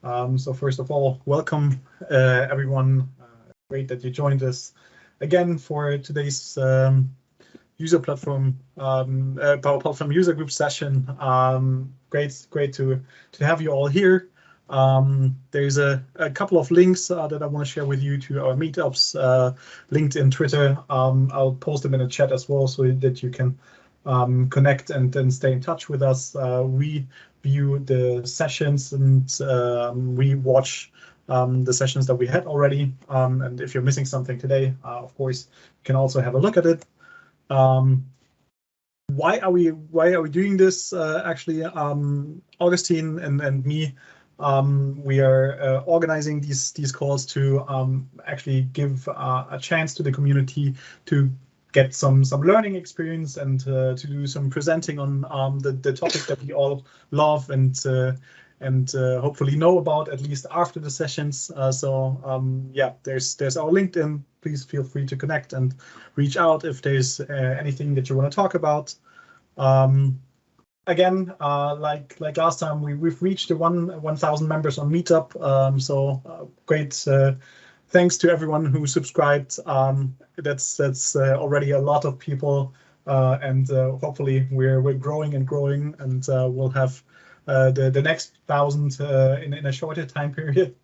So first of all, welcome everyone. Great that you joined us again for today's user platform, Power Platform user group session. Great to have you all here. There's a couple of links that I want to share with you to our meetups, LinkedIn, Twitter. I'll post them in the chat as well so that you can connect and then stay in touch with us. We view the sessions and we watch the sessions that we had already. And if you're missing something today, of course, you can also have a look at it. Why are we doing this? Actually, Augustine and me, we are organizing these calls to actually give a chance to the community to get some learning experience and to do some presenting on the topic that we all love and hopefully know about, at least after the sessions. Yeah, there's our LinkedIn. Please feel free to connect and reach out if there's anything that you want to talk about. Again, like last time, we've reached the 1,000 members on Meetup. Great. Thanks to everyone who subscribed. That's already a lot of people, and hopefully we're growing and growing, and we'll have the next 1,000 in a shorter time period.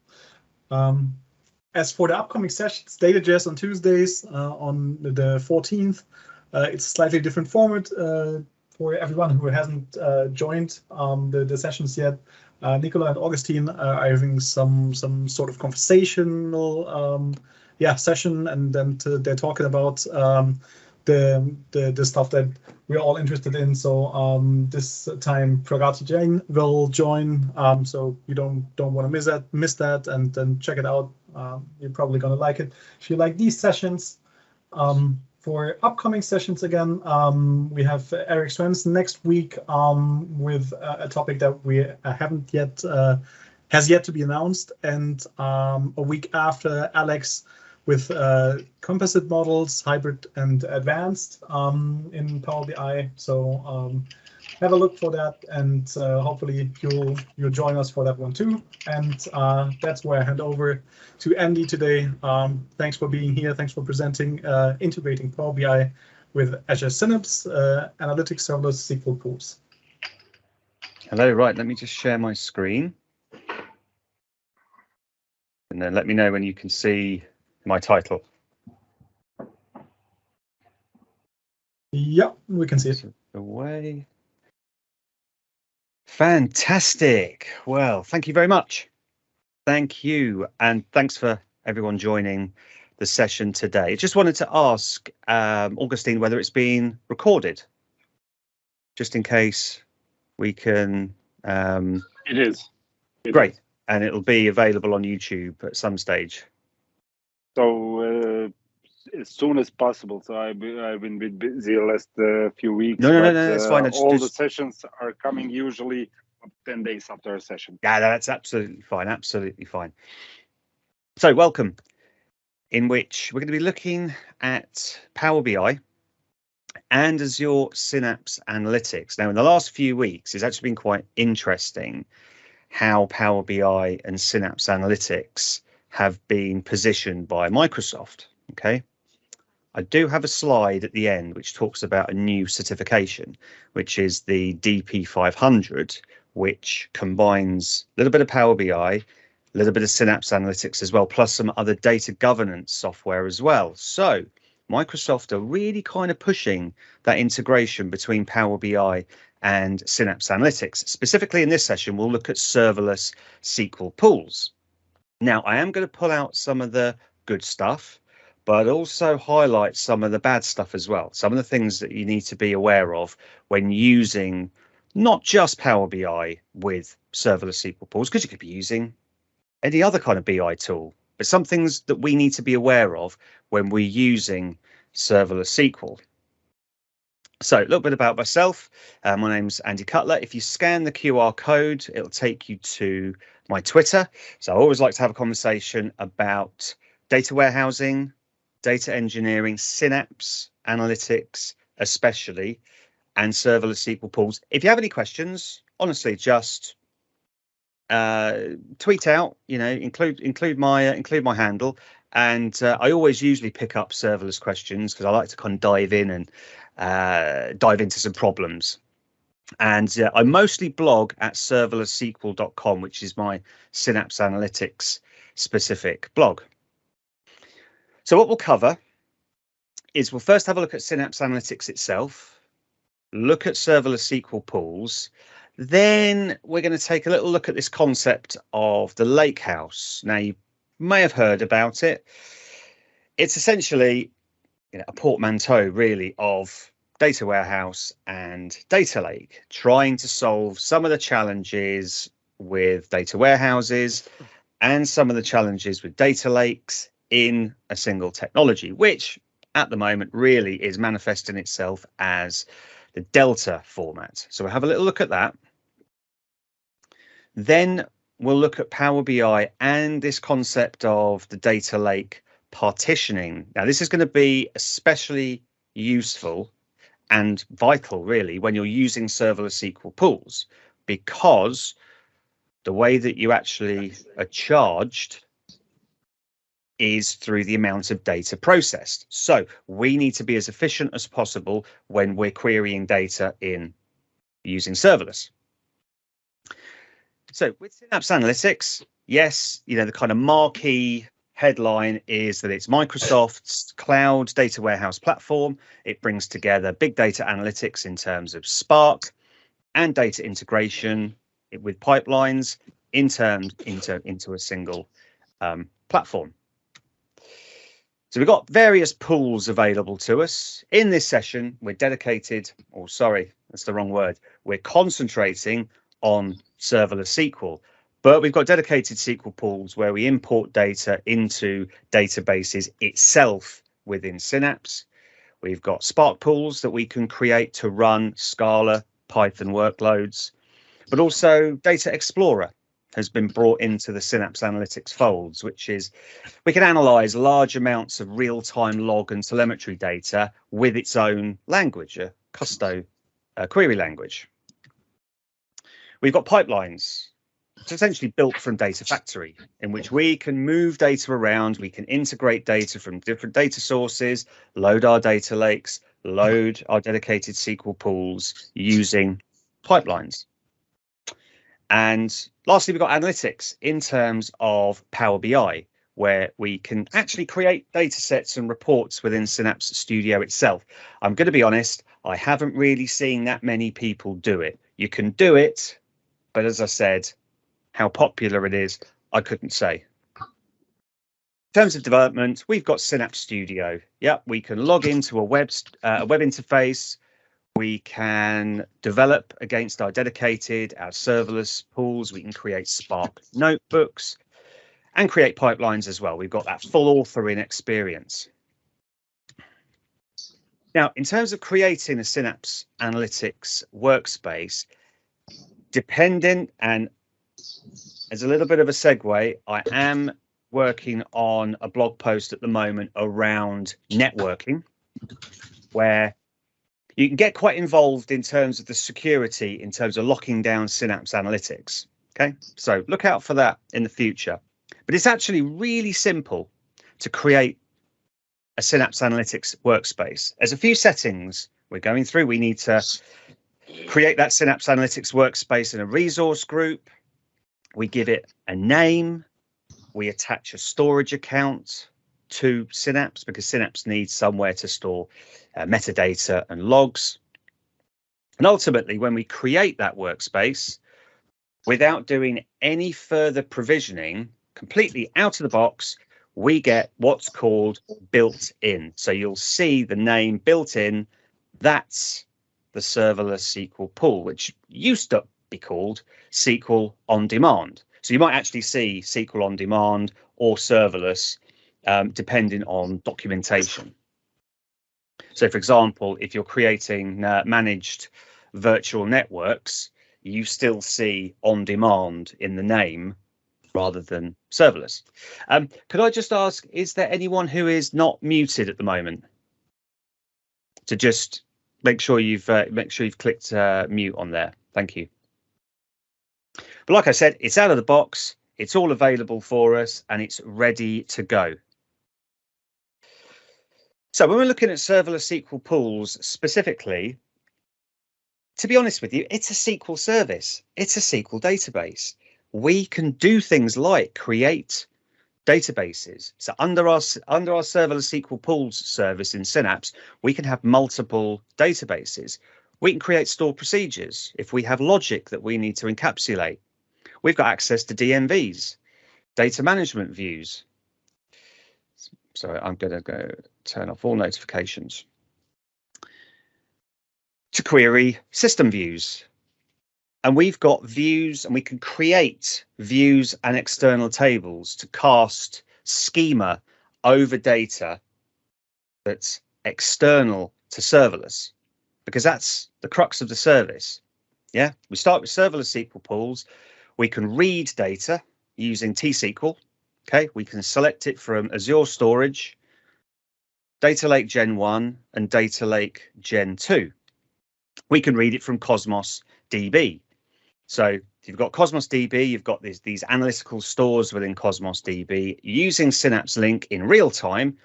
As for the upcoming sessions, Data Jazz on Tuesdays on the 14th. It's a slightly different format for everyone who hasn't joined the sessions yet. Nicola and Augustine are having some sort of conversational session, and then they're talking about the stuff that we're all interested in. So this time Pragati Jain will join. So you don't want to miss that, and then check it out. You're probably gonna like it if you like these sessions. For upcoming sessions, again, we have Eric Svensson next week with a topic that we haven't yet has yet to be announced, and a week after, Alex with composite models, hybrid and advanced in Power BI. So have a look for that, and hopefully you'll join us for that one too. And that's where I hand over to Andy today. Thanks for being here. Thanks for presenting integrating Power BI with Azure Synapse Analytics, Serverless SQL Pools. Hello, right, let me just share my screen. And then let me know when you can see my title. Yeah, we can see it. Away. Fantastic. Well, thank you very much. Thank you. And thanks for everyone joining the session today. I just wanted to ask Augustine whether it's been recorded, just in case we can. It is. Great. And it'll be available on YouTube at some stage. So as soon as possible. So I've been a bit busy the last few weeks. No, that's fine. All the sessions are coming usually 10 days after a session. Yeah, that's absolutely fine. Absolutely fine. So welcome, in which we're going to be looking at Power BI and Azure Synapse Analytics. Now, in the last few weeks, it's actually been quite interesting how Power BI and Synapse Analytics have been positioned by Microsoft. Okay. I do have a slide at the end which talks about a new certification, which is the DP500, which combines a little bit of Power BI, a little bit of Synapse Analytics as well, plus some other data governance software as well. So Microsoft are really kind of pushing that integration between Power BI and Synapse Analytics. Specifically in this session, we'll look at serverless SQL pools. Now, I am going to pull out some of the good stuff, but also highlight some of the bad stuff as well. Some of the things that you need to be aware of when using not just Power BI with serverless SQL pools, because you could be using any other kind of BI tool, but some things that we need to be aware of when we're using serverless SQL. So a little bit about myself. My name's Andy Cutler. If you scan the QR code, it'll take you to my Twitter. So I always like to have a conversation about data warehousing, data engineering, Synapse Analytics, especially, and serverless SQL pools. If you have any questions, honestly, just tweet out, include my handle, and I always usually pick up serverless questions because I like to kind of dive in and dive into some problems. And I mostly blog at serverlesssql.com, which is my Synapse Analytics specific blog. So what we'll cover is we'll first have a look at Synapse Analytics itself, look at Serverless SQL Pools. Then we're going to take a little look at this concept of the Lakehouse. Now, you may have heard about it. It's essentially a portmanteau, really, of data warehouse and data lake, trying to solve some of the challenges with data warehouses and some of the challenges with data lakes in a single technology, which at the moment really is manifesting itself as the Delta format. So we'll have a little look at that. Then we'll look at Power BI and this concept of the data lake partitioning. Now, this is going to be especially useful and vital, really, when you're using serverless SQL pools, because the way that you actually are charged is through the amount of data processed. So we need to be as efficient as possible when we're querying data in using serverless. So with Synapse Analytics, yes, the kind of marquee headline is that it's Microsoft's cloud data warehouse platform. It brings together big data analytics in terms of Spark and data integration with pipelines into a single platform. So we've got various pools available to us. In this session, we're dedicated, or sorry, that's the wrong word. We're concentrating on serverless SQL. But we've got dedicated SQL pools where we import data into databases itself within Synapse. We've got Spark pools that we can create to run Scala, Python workloads, but also Data Explorer has been brought into the Synapse Analytics folds, which is we can analyze large amounts of real-time log and telemetry data with its own language, a custo query language. We've got pipelines. It's essentially built from Data Factory, in which we can move data around, we can integrate data from different data sources, load our data lakes, load our dedicated SQL pools using pipelines. And lastly, we've got analytics in terms of Power BI, where we can actually create data sets and reports within Synapse Studio itself. I'm going to be honest, I haven't really seen that many people do it. You can do it, but as I said, how popular it is, I couldn't say. In terms of development, we've got Synapse Studio. Yep, we can log into a web interface. We can develop against our dedicated, our serverless pools. We can create Spark notebooks and create pipelines as well. We've got that full authoring experience. Now, in terms of creating a Synapse Analytics workspace, dependent, and as a little bit of a segue, I am working on a blog post at the moment around networking, where you can get quite involved in terms of the security, in terms of locking down Synapse Analytics. Okay, so look out for that in the future. But it's actually really simple to create a Synapse Analytics workspace. There's a few settings we're going through. We need to create that Synapse Analytics workspace in a resource group. We give it a name. We attach a storage account to Synapse because Synapse needs somewhere to store metadata and logs. And ultimately, when we create that workspace, without doing any further provisioning, completely out of the box, we get what's called built-in. So you'll see the name built-in. That's the serverless SQL pool, which used to be called SQL on demand. So you might actually see SQL on demand or serverless, depending on documentation. So, for example, if you're creating managed virtual networks, you still see on demand in the name rather than serverless. Could I just ask, is there anyone who is not muted at the moment? To just make sure you've clicked mute on there. Thank you. But like I said, it's out of the box, it's all available for us, and it's ready to go. So when we're looking at serverless SQL pools specifically, to be honest with you, it's a SQL service. It's a SQL database. We can do things like create databases. So under our serverless SQL pools service in Synapse, we can have multiple databases. We can create stored procedures if we have logic that we need to encapsulate. We've got access to DMVs, data management views. So I'm going to go turn off all notifications. To query system views. And we've got views, and we can create views and external tables to cast schema over data that's external to serverless, because that's the crux of the service. Yeah, we start with serverless SQL pools. We can read data using T-SQL. Okay, we can select it from Azure Storage, Data Lake Gen1, and Data Lake Gen2. We can read it from Cosmos DB. So you've got Cosmos DB, you've got these analytical stores within Cosmos DB. Using Synapse Link in real time,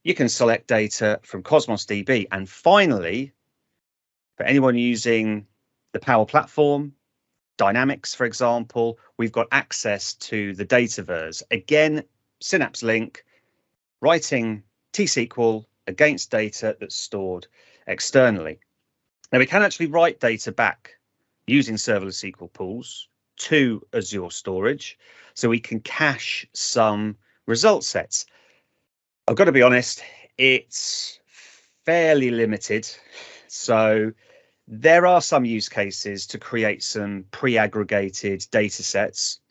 you can select data from Cosmos DB. And finally, for anyone using the Power Platform, Dynamics, for example, we've got access to the Dataverse. Again, Synapse Link, writing T-SQL against data that's stored externally. Now, we can actually write data back using serverless SQL pools to Azure Storage, so we can cache some result sets. I've got to be honest, it's fairly limited. So there are some use cases to create some pre-aggregated data sets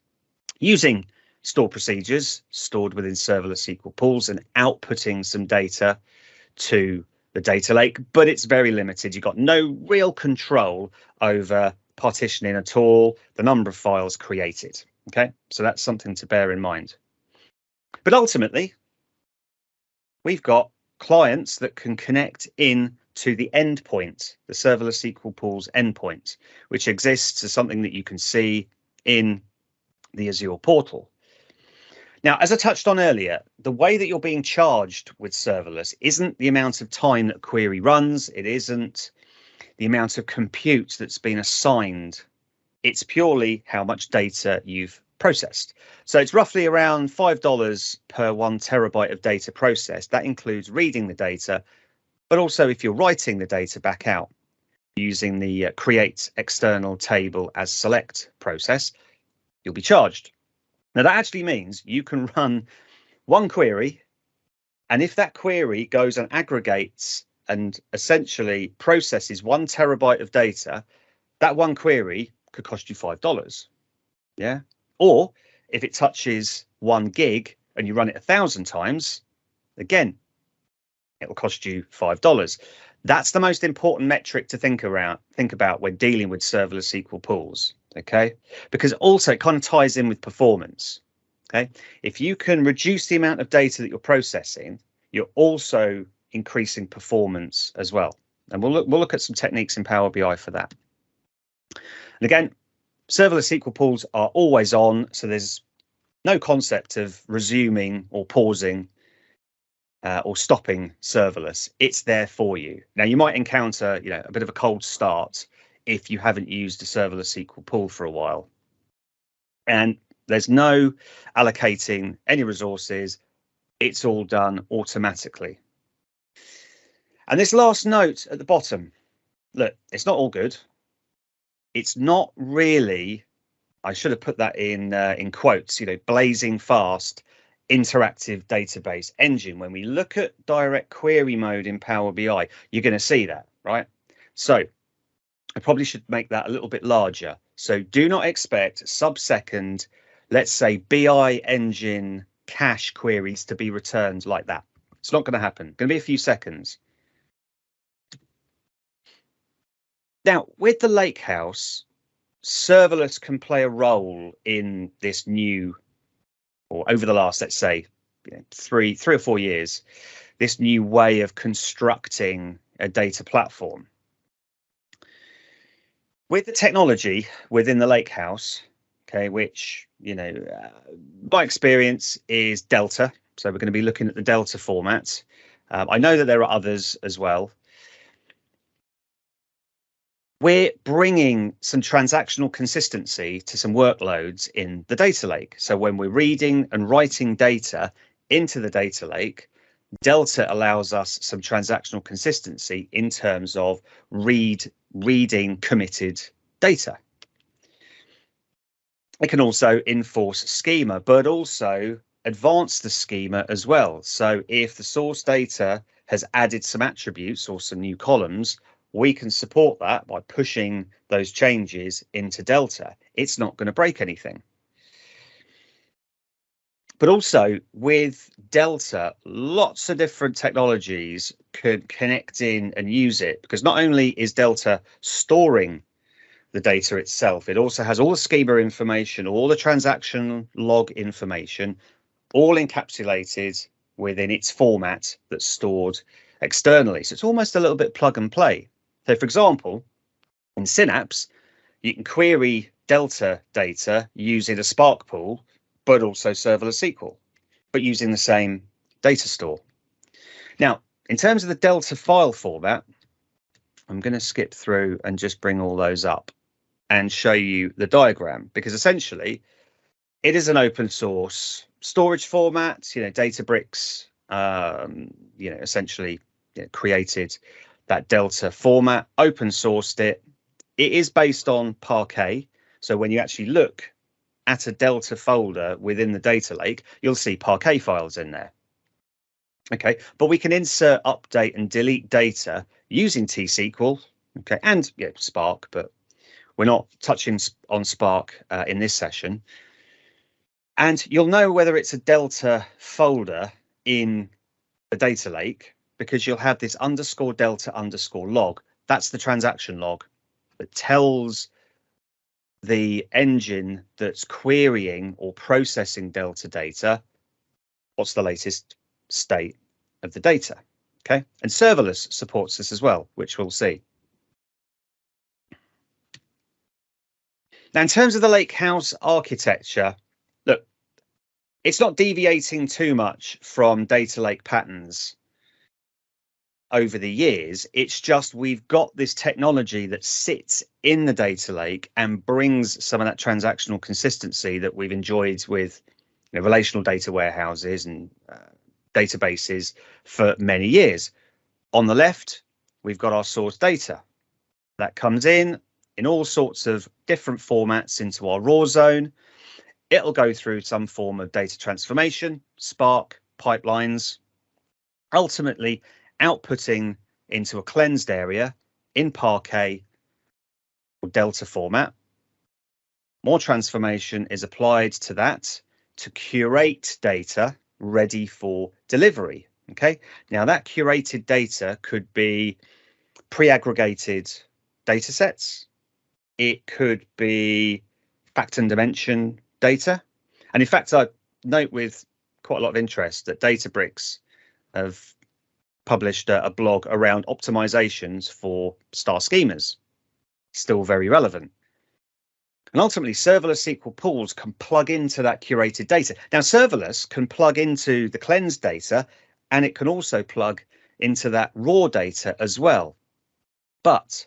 using stored procedures stored within serverless SQL pools and outputting some data to the data lake, but it's very limited. You've got no real control over partitioning at all, the number of files created. Okay, so that's something to bear in mind. But ultimately, we've got clients that can connect in to the endpoint, the serverless SQL pools endpoint, which exists as something that you can see in the Azure portal. Now, as I touched on earlier, the way that you're being charged with serverless isn't the amount of time that query runs. It isn't the amount of compute that's been assigned. It's purely how much data you've processed. So it's roughly around $5 per 1 terabyte of data processed. That includes reading the data, but also if you're writing the data back out using the create external table as select process, you'll be charged. Now, that actually means you can run one query, and if that query goes and aggregates and essentially processes 1 terabyte of data, that one query could cost you $5. Yeah. Or if it touches 1 gig and you run it 1,000 times, again, it will cost you $5. That's the most important metric to think about when dealing with serverless SQL pools. Okay, because also it kind of ties in with performance. Okay, if you can reduce the amount of data that you're processing, you're also increasing performance as well. And we'll look at some techniques in Power BI for that. And again, serverless SQL pools are always on, so there's no concept of resuming or pausing or stopping serverless. It's there for you. Now, you might encounter, a bit of a cold start if you haven't used a serverless SQL pool for a while. And there's no allocating any resources. It's all done automatically. And this last note at the bottom, look, it's not all good. It's not really, I should have put that in quotes, blazing fast, interactive database engine. When we look at direct query mode in Power BI, you're going to see that, right? So I probably should make that a little bit larger. So do not expect sub-second, let's say BI engine cache queries to be returned like that. It's not going to happen. It's going to be a few seconds. Now, with the Lakehouse, serverless can play a role in this new, or over the last, let's say, 3 or 4 years, this new way of constructing a data platform. With the technology within the Lakehouse, okay, which, by experience is Delta. So we're going to be looking at the Delta format. I know that there are others as well. We're bringing some transactional consistency to some workloads in the data lake. So when we're reading and writing data into the data lake, Delta allows us some transactional consistency in terms of reading committed data. It can also enforce schema, but also advance the schema as well. So if the source data has added some attributes or some new columns, we can support that by pushing those changes into Delta. It's not going to break anything. But also with Delta, lots of different technologies could connect in and use it, because not only is Delta storing the data itself, it also has all the schema information, all the transaction log information, all encapsulated within its format that's stored externally. So it's almost a little bit plug and play. So for example, in Synapse, you can query Delta data using a Spark pool, but also Serverless SQL, but using the same data store. Now, in terms of the Delta file format, I'm going to skip through and just bring all those up and show you the diagram, because essentially it is an open source storage format. Databricks, essentially created that Delta format, open sourced it. It is based on Parquet. So when you actually look at a Delta folder within the data lake, you'll see Parquet files in there. Okay, but we can insert, update and delete data using T-SQL, okay, and Spark, but we're not touching on Spark in this session. And you'll know whether it's a Delta folder in the data lake because you'll have this _Delta_log. That's the transaction log that tells the engine that's querying or processing Delta data what's the latest state of the data. Okay, and serverless supports this as well, which we'll see. Now, in terms of the lakehouse architecture, look, it's not deviating too much from data lake patterns over the years. It's just we've got this technology that sits in the data lake and brings some of that transactional consistency that we've enjoyed with relational data warehouses and databases for many years. On the left, we've got our source data that comes in all sorts of different formats into our raw zone. It'll go through some form of data transformation, Spark, pipelines, ultimately outputting into a cleansed area in Parquet or Delta format. More transformation is applied to that to curate data ready for delivery. Okay, now that curated data could be pre-aggregated data sets. It could be fact and dimension data. And in fact, I note with quite a lot of interest that Databricks have published a blog around optimizations for star schemas, still very relevant. And ultimately, Serverless SQL Pools can plug into that curated data. Now, Serverless can plug into the cleansed data, and it can also plug into that raw data as well. But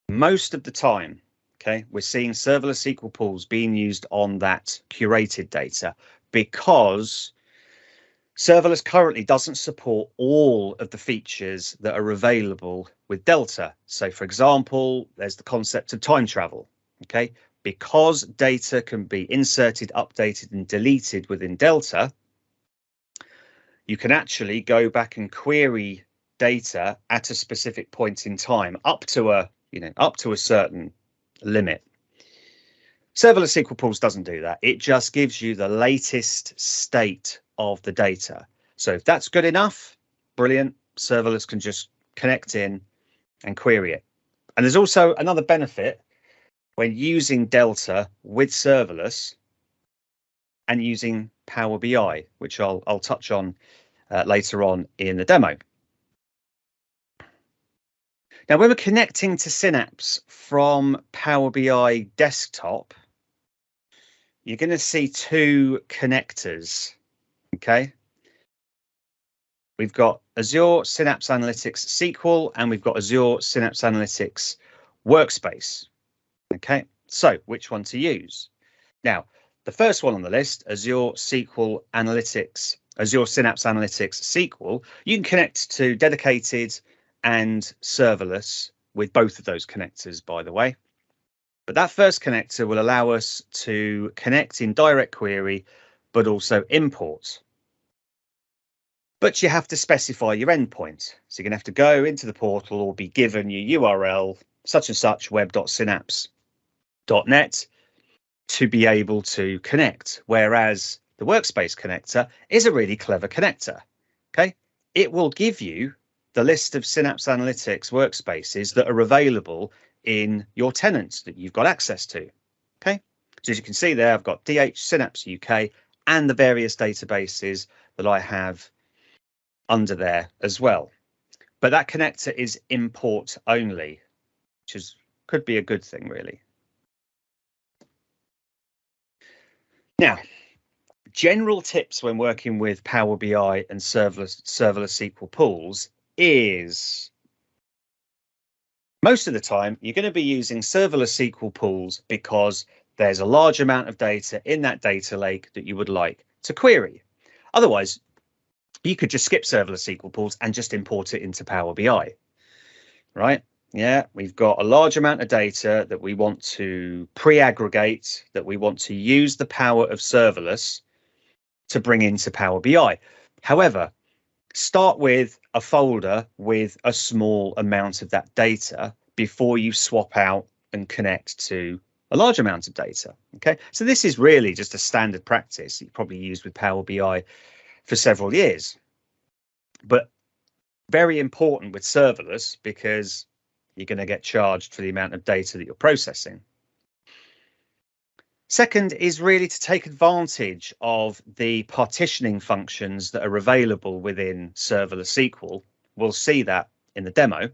most of the time, okay, we're seeing Serverless SQL Pools being used on that curated data because Serverless currently doesn't support all of the features that are available with Delta. So, for example, there's the concept of time travel. Okay, because data can be inserted, updated, and deleted within Delta, you can actually go back and query data at a specific point in time, up to a certain limit. Serverless SQL Pools doesn't do that. It just gives you the latest state of the data. So if that's good enough, brilliant. Serverless can just connect in and query it. And there's also another benefit when using Delta with Serverless and using Power BI, which I'll touch on later on in the demo. Now, when we're connecting to Synapse from Power BI desktop, you're going to see two connectors. Okay. We've got Azure Synapse Analytics SQL and we've got Azure Synapse Analytics Workspace. Okay, so which one to use? Now, the first one on the list, Azure SQL Analytics, Azure Synapse Analytics SQL, you can connect to dedicated and serverless with both of those connectors, by the way. But that first connector will allow us to connect in direct query, but also import. But you have to specify your endpoint. So you're going to have to go into the portal or be given your URL, such and such web.synapse.net, to be able to connect. Whereas the Workspace connector is a really clever connector. Okay, it will give you the list of Synapse Analytics workspaces that are available in your tenants that you've got access to. Okay, so as you can see there, I've got DH Synapse UK and the various databases that I have under there as well. But that connector is import only, which could be a good thing, really. Now, general tips when working with Power BI and serverless SQL pools is most of the time you're going to be using serverless SQL pools because there's a large amount of data in that data lake that you would like to query. Otherwise, you could just skip serverless SQL pools and just import it into Power BI, right? Yeah, we've got a large amount of data that we want to pre-aggregate, that we want to use the power of serverless to bring into Power BI. However, start with a folder with a small amount of that data before you swap out and connect to a large amount of data. Okay, so this is really just a standard practice that you probably used with Power BI for several years, but very important with serverless because you're going to get charged for the amount of data that you're processing. Second is really to take advantage of the partitioning functions that are available within serverless SQL. We'll see that in the demo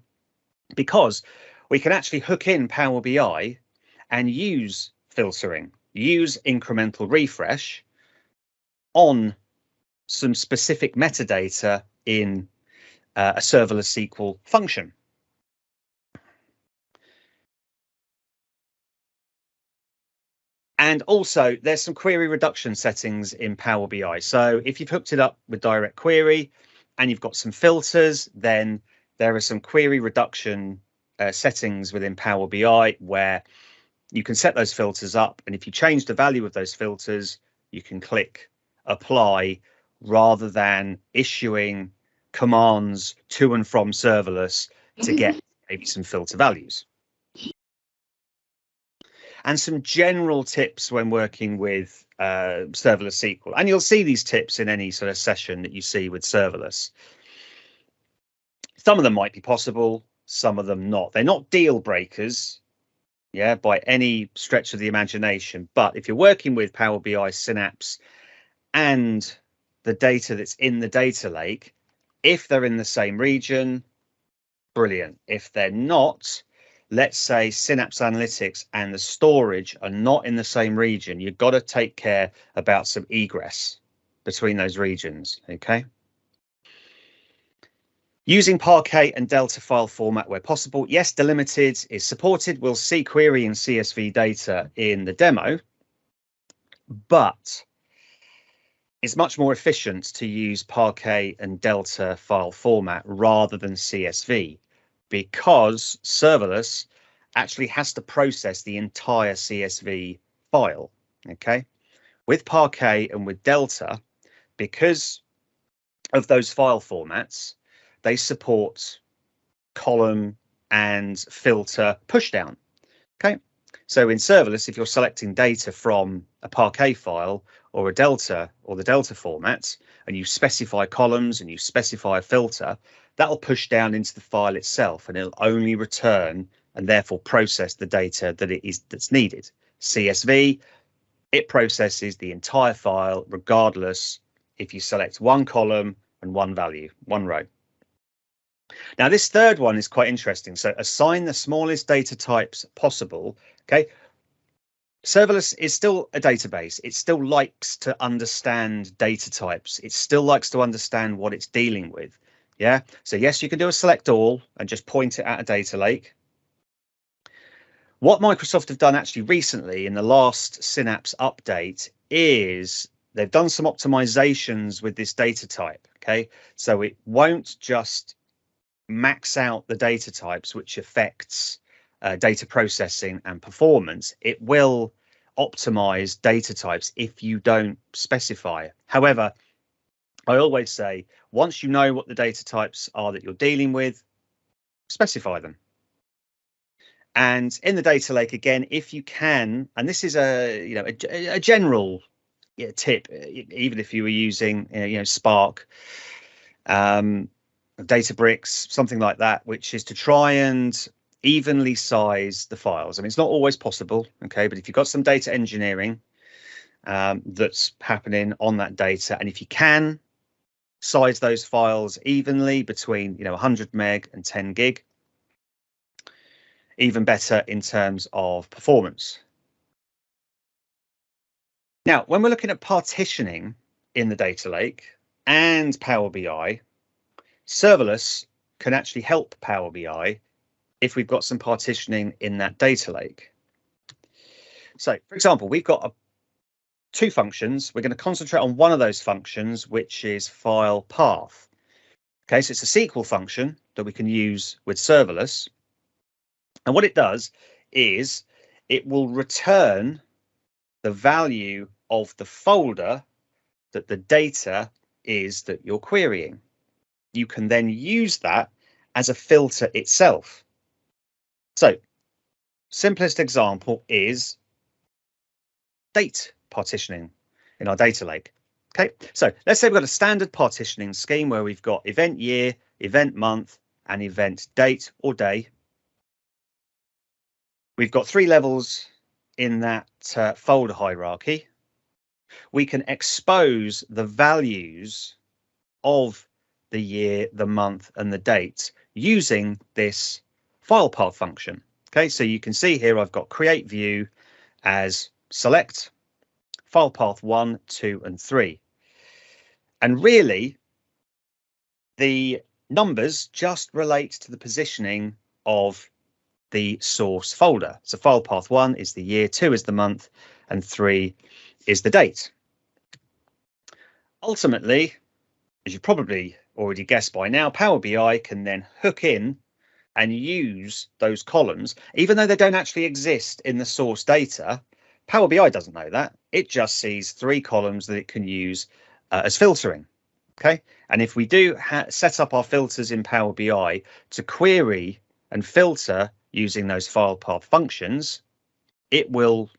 because we can actually hook in Power BI and use filtering, use incremental refresh on some specific metadata in a serverless SQL function. And also there's some query reduction settings in Power BI. So if you've hooked it up with direct query and you've got some filters, then there are some query reduction settings within Power BI where you can set those filters up. And if you change the value of those filters, you can click apply rather than issuing commands to and from serverless to get maybe some filter values. And some general tips when working with serverless SQL. And you'll see these tips in any sort of session that you see with serverless. Some of them might be possible, some of them not. They're not deal breakers, yeah, by any stretch of the imagination. But if you're working with Power BI Synapse and the data that's in the data lake, if they're in the same region, brilliant. If they're not, let's say Synapse Analytics and the storage are not in the same region, you've got to take care about some egress between those regions, okay? Using Parquet and Delta file format where possible. Yes, delimited is supported. We'll see query and CSV data in the demo, but it's much more efficient to use Parquet and Delta file format rather than CSV because serverless actually has to process the entire CSV file, okay? With Parquet and with Delta, because of those file formats, they support column and filter pushdown, okay? So in serverless, if you're selecting data from a Parquet file or a Delta or the Delta format, and you specify columns and you specify a filter, that'll push down into the file itself and it'll only return and therefore process the data that's needed. CSV, it processes the entire file regardless if you select one column and one value, one row. Now, this third one is quite interesting. So assign the smallest data types possible. Okay. Serverless is still a database. It still likes to understand data types. It still likes to understand what it's dealing with. Yeah. So yes, you can do a select all and just point it at a data lake. What Microsoft have done actually recently in the last Synapse update is they've done some optimizations with this data type. Okay. So it won't just max out the data types, which affects data processing and performance. It will optimize data types if you don't specify. However, I always say, once you know what the data types are that you're dealing with, specify them. And in the data lake, again, if you can, and this is a general tip, even if you were using Spark, Databricks, something like that, which is to try and evenly size the files. I mean, it's not always possible, okay, but if you've got some data engineering that's happening on that data, and if you can size those files evenly between 100 meg and 10 gig, even better in terms of performance. Now, when we're looking at partitioning in the data lake and Power BI, Serverless can actually help Power BI if we've got some partitioning in that data lake. So, for example, we've got two functions. We're going to concentrate on one of those functions, which is file path. Okay, so it's a SQL function that we can use with Serverless. And what it does is it will return the value of the folder that the data is that you're querying. You can then use that as a filter itself. So, simplest example is date partitioning in our data lake. Okay, so let's say we've got a standard partitioning scheme where we've got event year, event month, and event date or day. We've got 3 levels in that folder hierarchy. We can expose the values of the year, the month, and the date using this file path function. Okay, so you can see here I've got create view as select file path 1, 2, and 3. And really, the numbers just relate to the positioning of the source folder. So file path 1 is the year, 2 is the month, and 3 is the date. Ultimately, as you probably already guessed by now, Power BI can then hook in and use those columns, even though they don't actually exist in the source data. Power BI doesn't know that. It just sees 3 columns that it can use as filtering. Okay, and if we do set up our filters in Power BI to query and filter using those file path functions, it will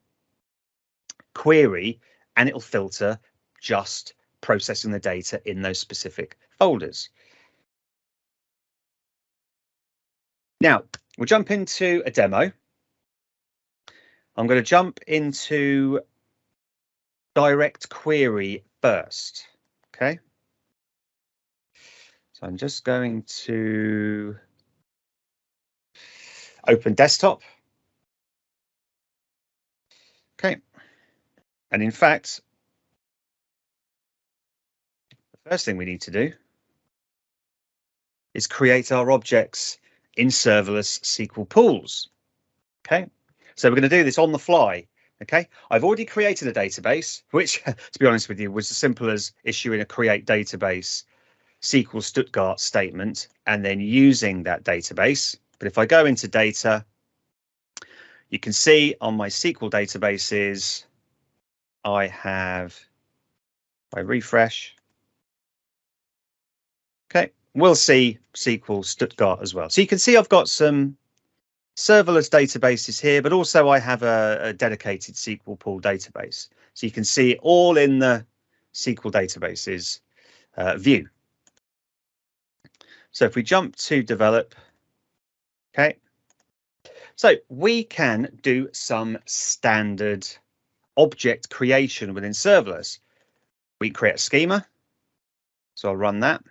query and it'll filter just processing the data in those specific folders. Now, we'll jump into a demo. I'm going to jump into direct query first. Okay. So I'm just going to open desktop. Okay. And in fact, the first thing we need to do is create our objects in Serverless SQL Pools. Okay. So we're going to do this on the fly. Okay, I've already created a database, which, to be honest with you, was as simple as issuing a create database SQL Stuttgart statement and then using that database. But if I go into data, you can see on my SQL databases, I have, if I refresh, okay, we'll see SQL Stuttgart as well. So you can see I've got some serverless databases here, but also I have a dedicated SQL pool database. So you can see it all in the SQL databases view. So if we jump to develop, okay, so we can do some standard object creation within serverless. We create a schema. So I'll run that.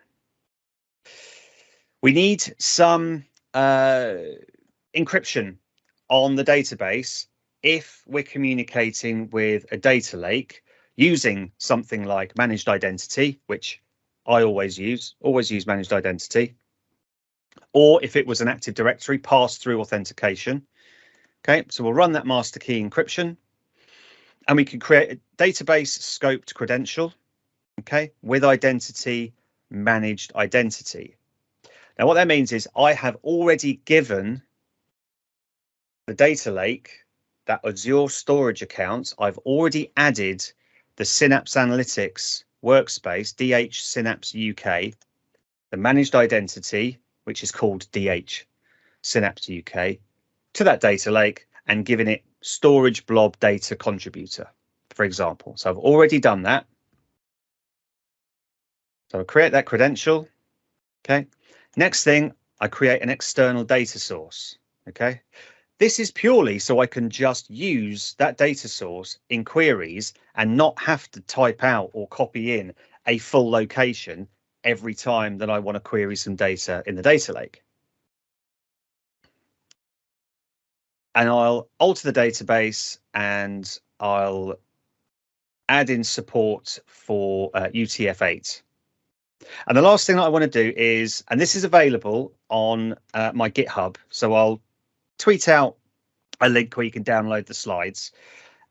We need some encryption on the database if we're communicating with a data lake using something like managed identity, which I always use managed identity, or if it was an Active Directory pass-through authentication. Okay, so we'll run that master key encryption, and we can create a database scoped credential, okay, with identity, managed identity. Now, what that means is I have already given the data lake, that Azure Storage account, I've already added the Synapse Analytics workspace, DH Synapse UK, the managed identity, which is called DH Synapse UK, to that data lake and given it storage blob data contributor, for example. So I've already done that. So I create that credential. Okay. Next thing, I create an external data source. Okay. This is purely so I can just use that data source in queries and not have to type out or copy in a full location every time that I want to query some data in the data lake. And I'll alter the database and I'll add in support for UTF-8. And the last thing that I want to do is, and this is available on my GitHub, so I'll tweet out a link where you can download the slides.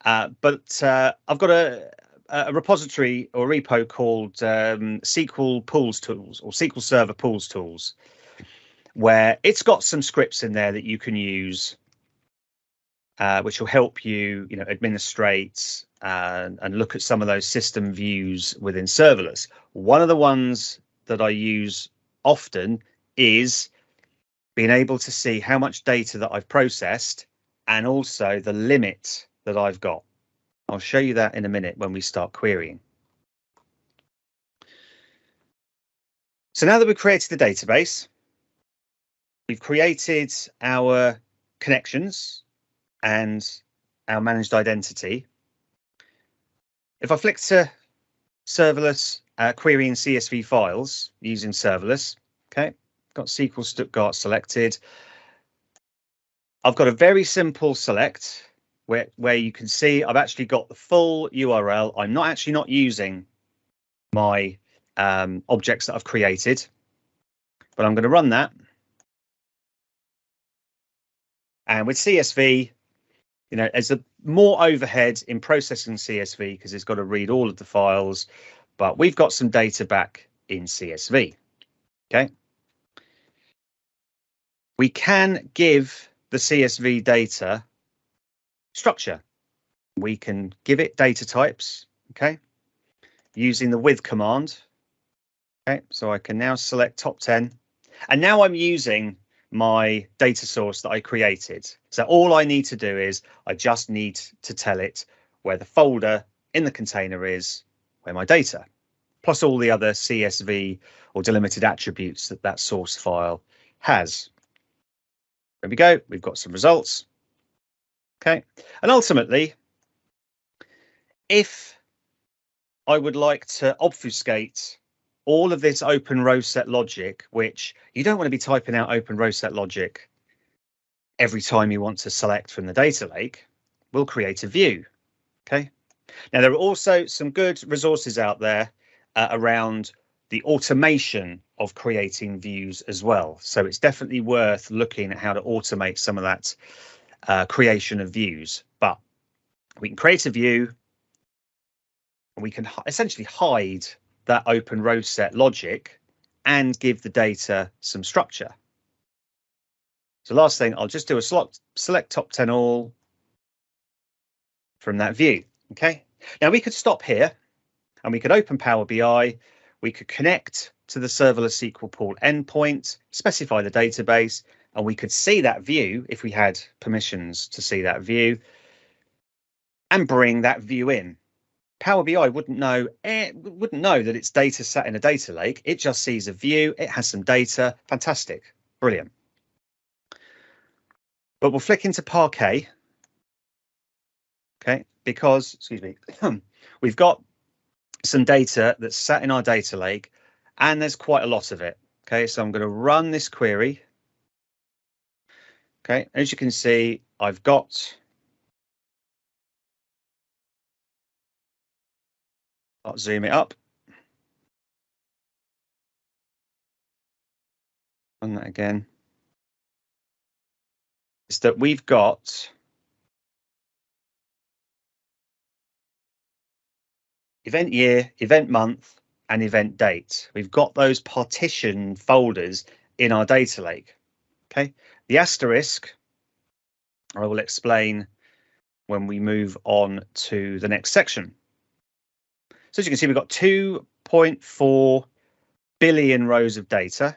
But I've got a repository or repo called SQL Pools Tools or SQL Server Pools Tools, where it's got some scripts in there that you can use, which will help you, administrate and look at some of those system views within serverless. One of the ones that I use often is being able to see how much data that I've processed and also the limit that I've got. I'll show you that in a minute when we start querying. So now that we've created the database, we've created our connections and our managed identity. If I flick to serverless querying CSV files using serverless, okay, got SQL Stuttgart selected. I've got a very simple select where you can see I've actually got the full URL. I'm not using my objects that I've created, but I'm going to run that. And with CSV, there's more overhead in processing CSV because it's got to read all of the files, but we've got some data back in CSV. Okay. We can give the CSV data structure. We can give it data types, okay, using the with command. Okay, so I can now select top 10, and now I'm using my data source that I created. So all I need to do is I just need to tell it where the folder in the container is, where my data, plus all the other CSV or delimited attributes that source file has. There we go. We've got some results. Okay, and ultimately, if I would like to obfuscate all of this open row set logic, which you don't want to be typing out open row set logic every time you want to select from the data lake, we'll create a view. Okay. Now, there are also some good resources out there around the automation of creating views as well. So it's definitely worth looking at how to automate some of that creation of views. But we can create a view and we can essentially hide that open row set logic and give the data some structure. So last thing, I'll just do a select top 10 all from that view. Okay, now we could stop here and we could open Power BI. We could connect to the serverless SQL pool endpoint, specify the database, and we could see that view if we had permissions to see that view and bring that view in. Power BI wouldn't know that it's data sat in a data lake. It just sees a view. It has some data. Fantastic. Brilliant. But we'll flick into Parquet. Okay, because, excuse me, we've got some data that's sat in our data lake and there's quite a lot of it. Okay, so I'm going to run this query. Okay, as you can see, I've got I'll zoom it up. Run that again. Is that we've got event year, event month, and event date. We've got those partition folders in our data lake. Okay, the asterisk I will explain when we move on to the next section. So as you can see, we've got 2.4 billion rows of data.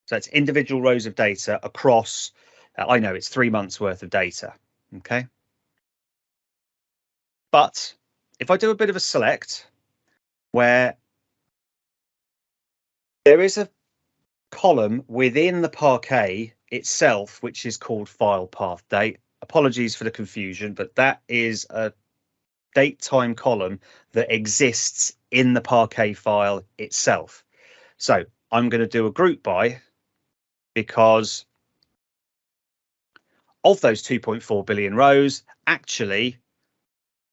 So it's individual rows of data across, I know it's 3 months worth of data. Okay. But if I do a bit of a select where there is a column within the Parquet itself, which is called file path date. Apologies for the confusion, but that is a date time column that exists in the Parquet file itself. So I'm going to do a group by, because of those 2.4 billion rows, actually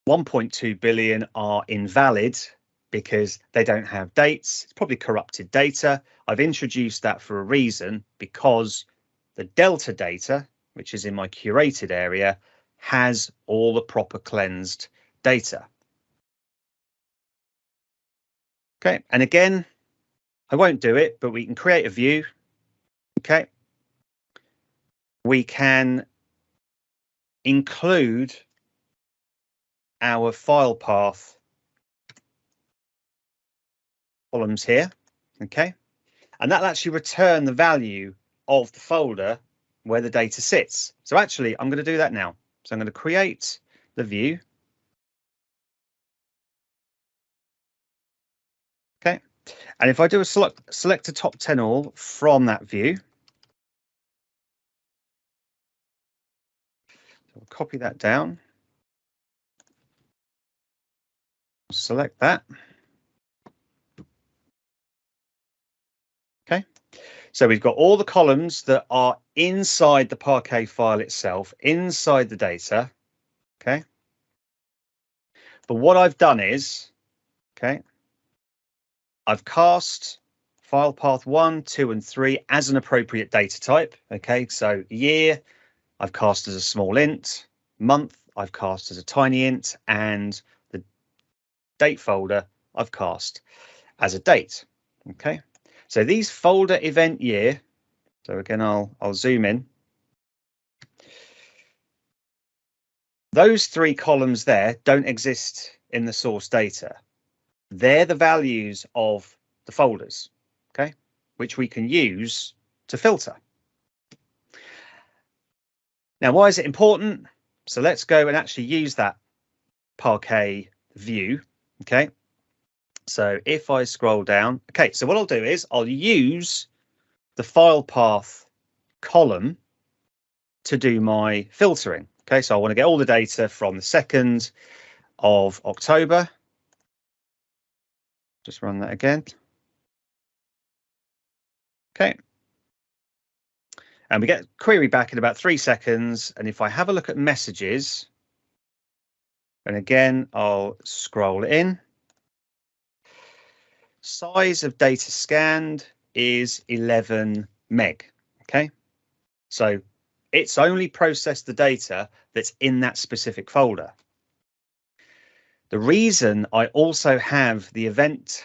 1.2 billion are invalid because they don't have dates. It's probably corrupted data. I've introduced that for a reason, because the Delta data, which is in my curated area, has all the proper cleansed data. Okay, and again, I won't do it, but we can create a view. Okay, we can include our file path columns here. Okay, and that'll actually return the value of the folder where the data sits. So actually, I'm going to do that now. So I'm going to create the view. Okay, and if I do a select a top 10 all from that view, I'll copy that down, select that. Okay, so we've got all the columns that are inside the Parquet file itself, inside the data. Okay, but what I've done is, okay, I've cast file path 1, 2, and 3 as an appropriate data type. Okay, so year I've cast as a small int, month I've cast as a tiny int, and the date folder I've cast as a date. Okay, so these folder event year, so again I'll zoom in. Those 3 columns there don't exist in the source data. They're the values of the folders, okay, which we can use to filter. Now, why is it important? So let's go and actually use that Parquet view. Okay, so if I scroll down, okay, so what I'll do is I'll use the file path column to do my filtering. Okay, so I want to get all the data from the 2nd of October. Just run that again. Okay. And we get query back in about 3 seconds. And if I have a look at messages, and again, I'll scroll in. Size of data scanned is 11 meg. Okay. So it's only processed the data that's in that specific folder. The reason I also have the event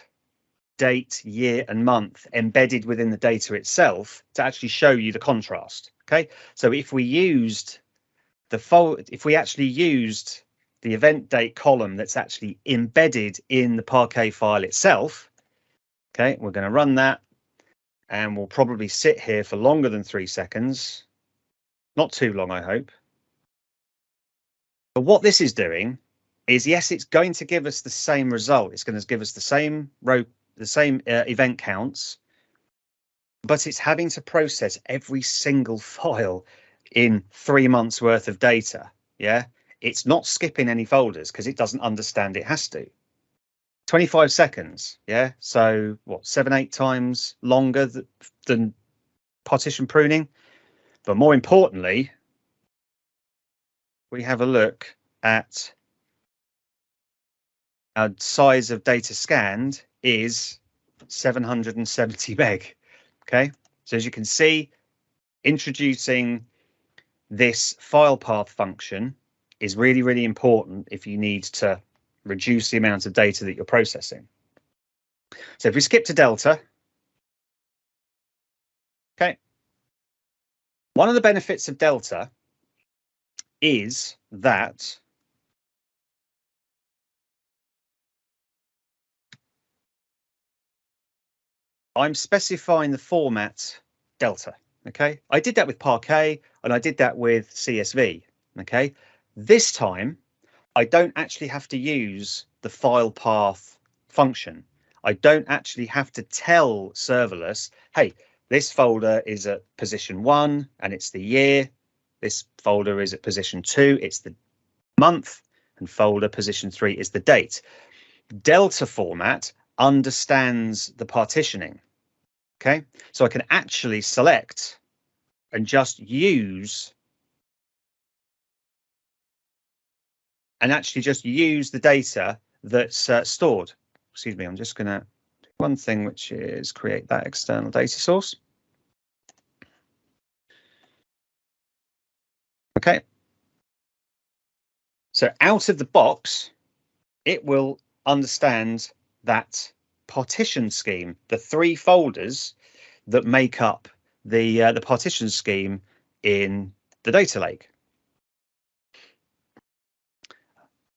date, year, and month embedded within the data itself to actually show you the contrast. Okay, so if we used actually used the event date column that's actually embedded in the Parquet file itself, okay, we're going to run that, and we'll probably sit here for longer than 3 seconds. Not too long, I hope. But what this is doing is, yes, it's going to give us the same result. It's going to give us the same row, the same event counts, but it's having to process every single file in 3 months worth of data. Yeah, it's not skipping any folders because it doesn't understand it has to. 25 seconds. Yeah, so what, 7-8 times longer than partition pruning. But more importantly, we have a look at our size of data scanned is 770 meg. Okay, so as you can see, introducing this file path function is really, really important if you need to reduce the amount of data that you're processing. So if we skip to Delta, okay, one of the benefits of Delta is that I'm specifying the format Delta. Okay, I did that with Parquet and I did that with CSV. Okay, this time I don't actually have to use the file path function. I don't actually have to tell Serverless, hey, this folder is at position 1 and it's the year. This folder is at position 2, it's the month, and folder position 3 is the date. Delta format understands the partitioning. Okay, so I can actually select and just use the data that's stored. Excuse me, I'm just going to do one thing, which is create that external data source. Okay. So out of the box, it will understand that partition scheme, the 3 folders that make up the partition scheme in the data lake.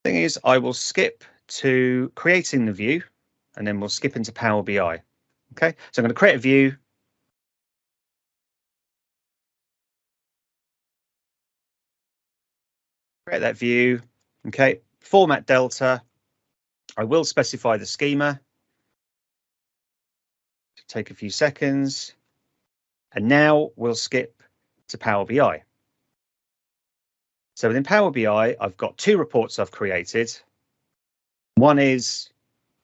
Thing is, I will skip to creating the view, and then we'll skip into Power BI. Okay, so I'm going to create a view. Create that view. Okay, format Delta. I will specify the schema. Take a few seconds. And now we'll skip to Power BI. So within Power BI, I've got 2 reports I've created. One is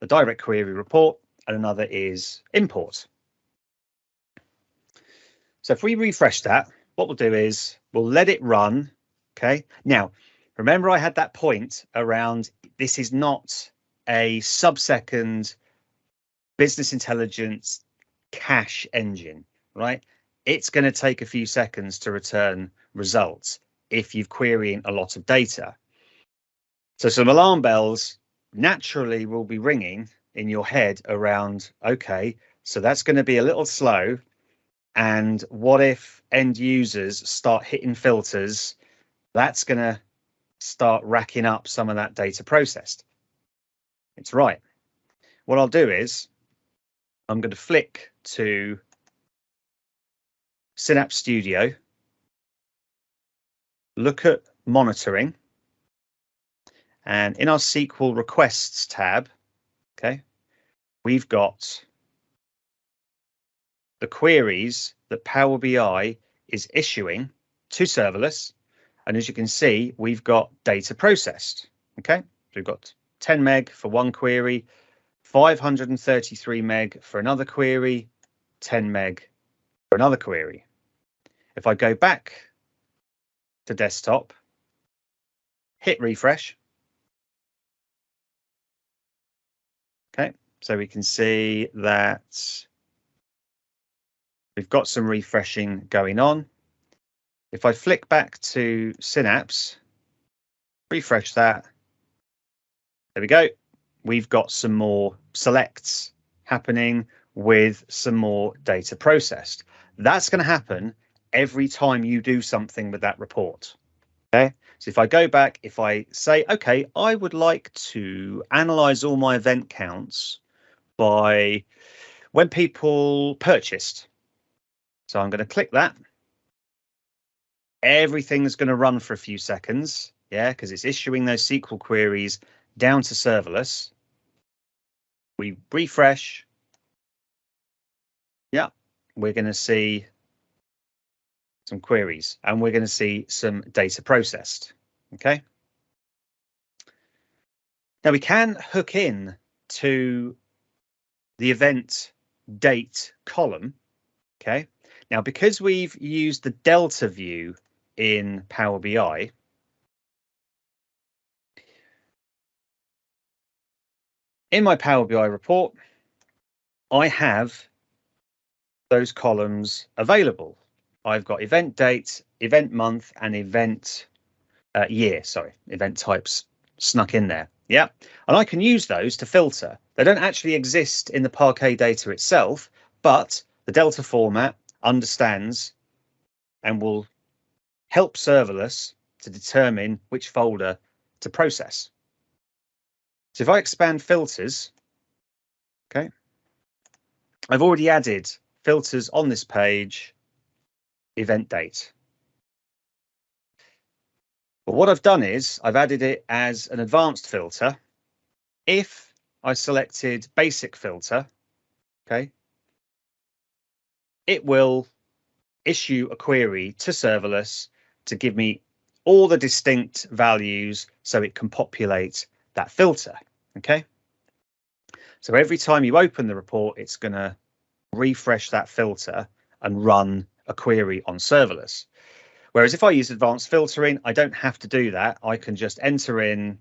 the direct query report, and another is import. So if we refresh that, what we'll do is we'll let it run. Okay. Now, remember I had that point around this is not a sub-second business intelligence cache engine, right? It's going to take a few seconds to return results if you're querying a lot of data. So some alarm bells naturally will be ringing in your head around, okay, so that's going to be a little slow. And what if end users start hitting filters? That's going to start racking up some of that data processed. It's right. What I'll do is I'm going to flick to Synapse Studio, look at monitoring, and in our SQL Requests tab, okay, we've got the queries that Power BI is issuing to Serverless. And as you can see, we've got data processed. Okay, so we've got 10 meg for one query, 533 meg for another query, 10 meg for another query. If I go back to desktop, hit refresh. Okay, so we can see that we've got some refreshing going on. If I flick back to Synapse, refresh that, there we go. We've got some more selects happening with some more data processed. That's going to happen every time you do something with that report. Okay, so if I go back, if I say, okay, I would like to analyze all my event counts by when people purchased. So I'm going to click that. Everything's going to run for a few seconds, yeah, because it's issuing those SQL queries down to Serverless. We refresh. Yeah, we're going to see some queries and we're going to see some data processed. Okay. Now we can hook in to the event date column. Okay. Now, because we've used the Delta view in Power BI, in my Power BI report, I have those columns available. I've got event date, event month, and event year, event types snuck in there. Yeah, and I can use those to filter. They don't actually exist in the Parquet data itself, but the Delta format understands and will help serverless to determine which folder to process. So if I expand filters, okay, I've already added filters on this page, event date. But what I've done is I've added it as an advanced filter. If I selected basic filter, okay, it will issue a query to serverless to give me all the distinct values so it can populate that filter. Okay. So every time you open the report, it's going to refresh that filter and run a query on serverless. Whereas if I use advanced filtering, I don't have to do that. I can just enter in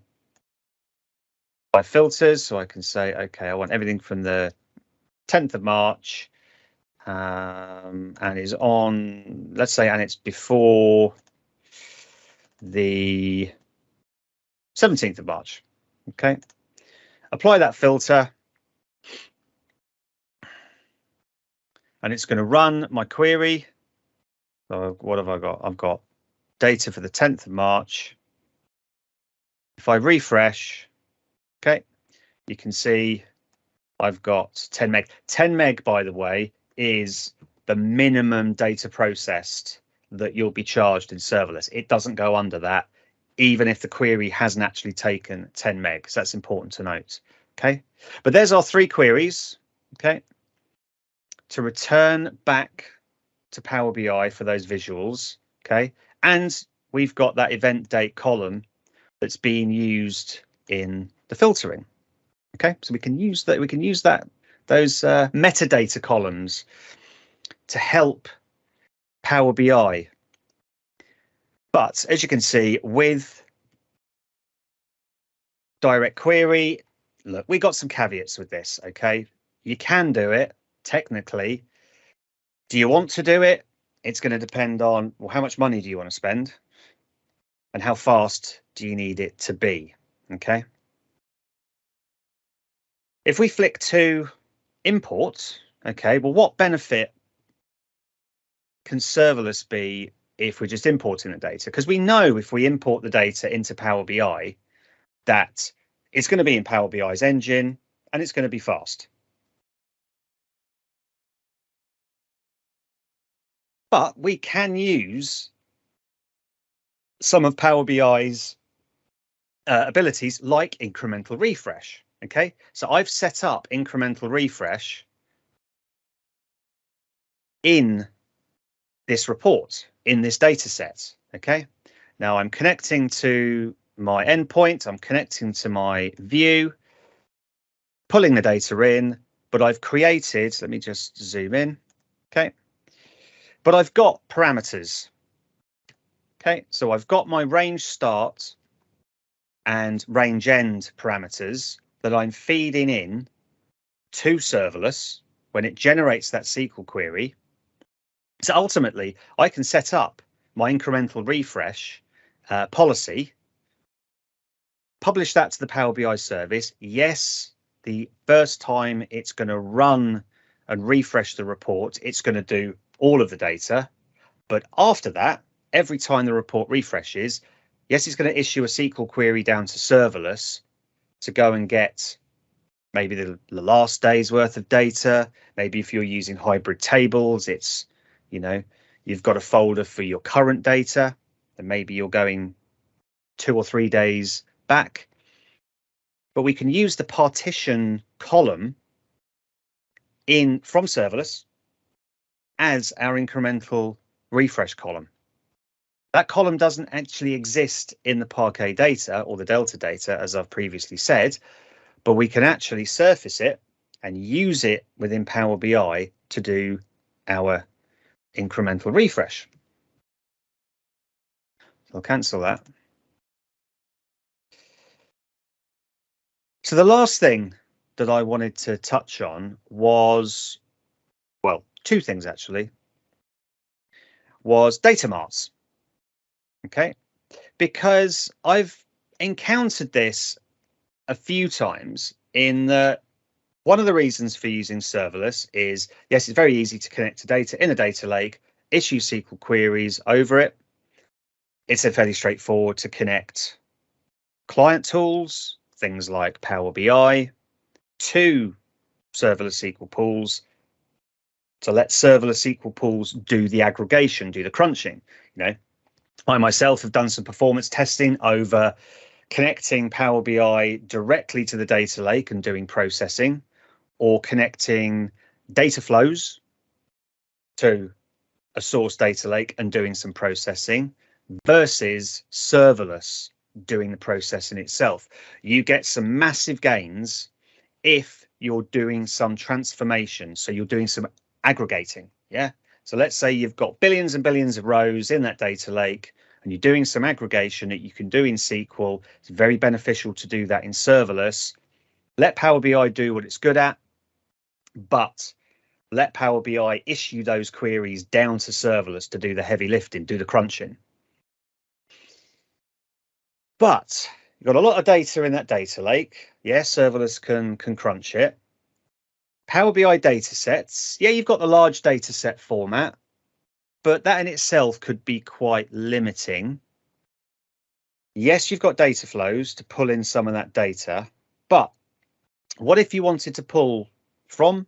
my filters. So I can say, okay, I want everything from the 10th of March and is on, let's say, and it's before the 17th of March. Okay. Apply that filter. And it's going to run my query. So what have I got? I've got data for the 10th of March. If I refresh, okay, you can see I've got 10 meg. 10 meg, by the way, is the minimum data processed that you'll be charged in serverless. It doesn't go under that, even if the query hasn't actually taken 10 meg. So that's important to note. Okay, but there's our 3 queries. Okay, to return back to Power BI for those visuals. Okay, and we've got that event date column that's being used in the filtering. Okay, so we can use that. We can use that those metadata columns to help Power BI. But as you can see, with direct query, look, we got some caveats with this. Okay, you can do it technically. Do you want to do it? It's going to depend on, well, how much money do you want to spend and how fast do you need it to be? Okay. If we flick to import, okay, well, what benefit can serverless be if we're just importing the data? Because we know if we import the data into Power BI, that it's going to be in Power BI's engine and it's going to be fast. But we can use some of Power BI's abilities like incremental refresh. Okay, so I've set up incremental refresh in this report, in this data set. Okay, now I'm connecting to my endpoint, I'm connecting to my view, pulling the data in, but I've created, let me just zoom in. Okay, but I've got parameters. Okay, so I've got my range start and range end parameters that I'm feeding in to serverless when it generates that SQL query. So ultimately, I can set up my incremental refresh policy, publish that to the Power BI service. Yes, the first time it's going to run and refresh the report, it's going to do all of the data. But after that, every time the report refreshes, yes, it's going to issue a SQL query down to serverless to go and get maybe the last day's worth of data. Maybe if you're using hybrid tables, it's, you know, you've got a folder for your current data, and maybe you're going 2 or 3 days back. But we can use the partition column from serverless as our incremental refresh column. That column doesn't actually exist in the Parquet data or the Delta data, as I've previously said, but we can actually surface it and use it within Power BI to do our incremental refresh. So I'll cancel that. So the last thing that I wanted to touch on was, well, two things actually, was data marts. Okay, because I've encountered this a few times in the one of the reasons for using serverless is, yes, it's very easy to connect to data in a data lake, issue SQL queries over it. It's fairly straightforward to connect client tools, things like Power BI, to serverless SQL pools to let serverless SQL pools do the aggregation, do the crunching. You know, I myself have done some performance testing over connecting Power BI directly to the data lake and doing processing, or connecting data flows to a source data lake and doing some processing, versus serverless doing the processing itself. You get some massive gains if you're doing some transformation. So you're doing some aggregating. Yeah. So let's say you've got billions and billions of rows in that data lake and you're doing some aggregation that you can do in SQL. It's very beneficial to do that in serverless. Let Power BI do what it's good at, but let Power BI issue those queries down to serverless to do the heavy lifting, do the crunching. But you've got a lot of data in that data lake. Yes, serverless can crunch it. Power BI data sets. Yeah, you've got the large data set format, but that in itself could be quite limiting. Yes, you've got data flows to pull in some of that data, but what if you wanted to pull from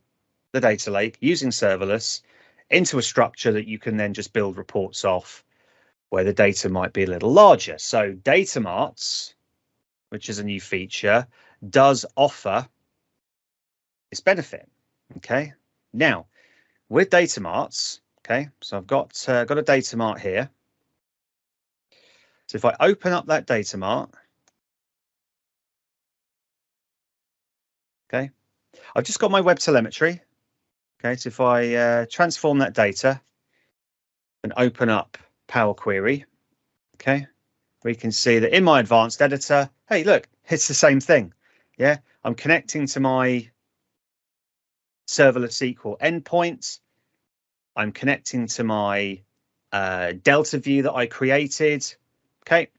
the data lake using serverless into a structure that you can then just build reports off, where the data might be a little larger? So data marts, which is a new feature, does offer this benefit. Okay, now with data marts, okay, so I've got a data mart here. So if I open up that data mart, okay, I've just got my web telemetry. Okay, so if I transform that data and open up Power Query, okay, we can see that in my advanced editor, hey, look, it's the same thing. Yeah, I'm connecting to my serverless SQL endpoint. I'm connecting to my Delta view that I created. Okay,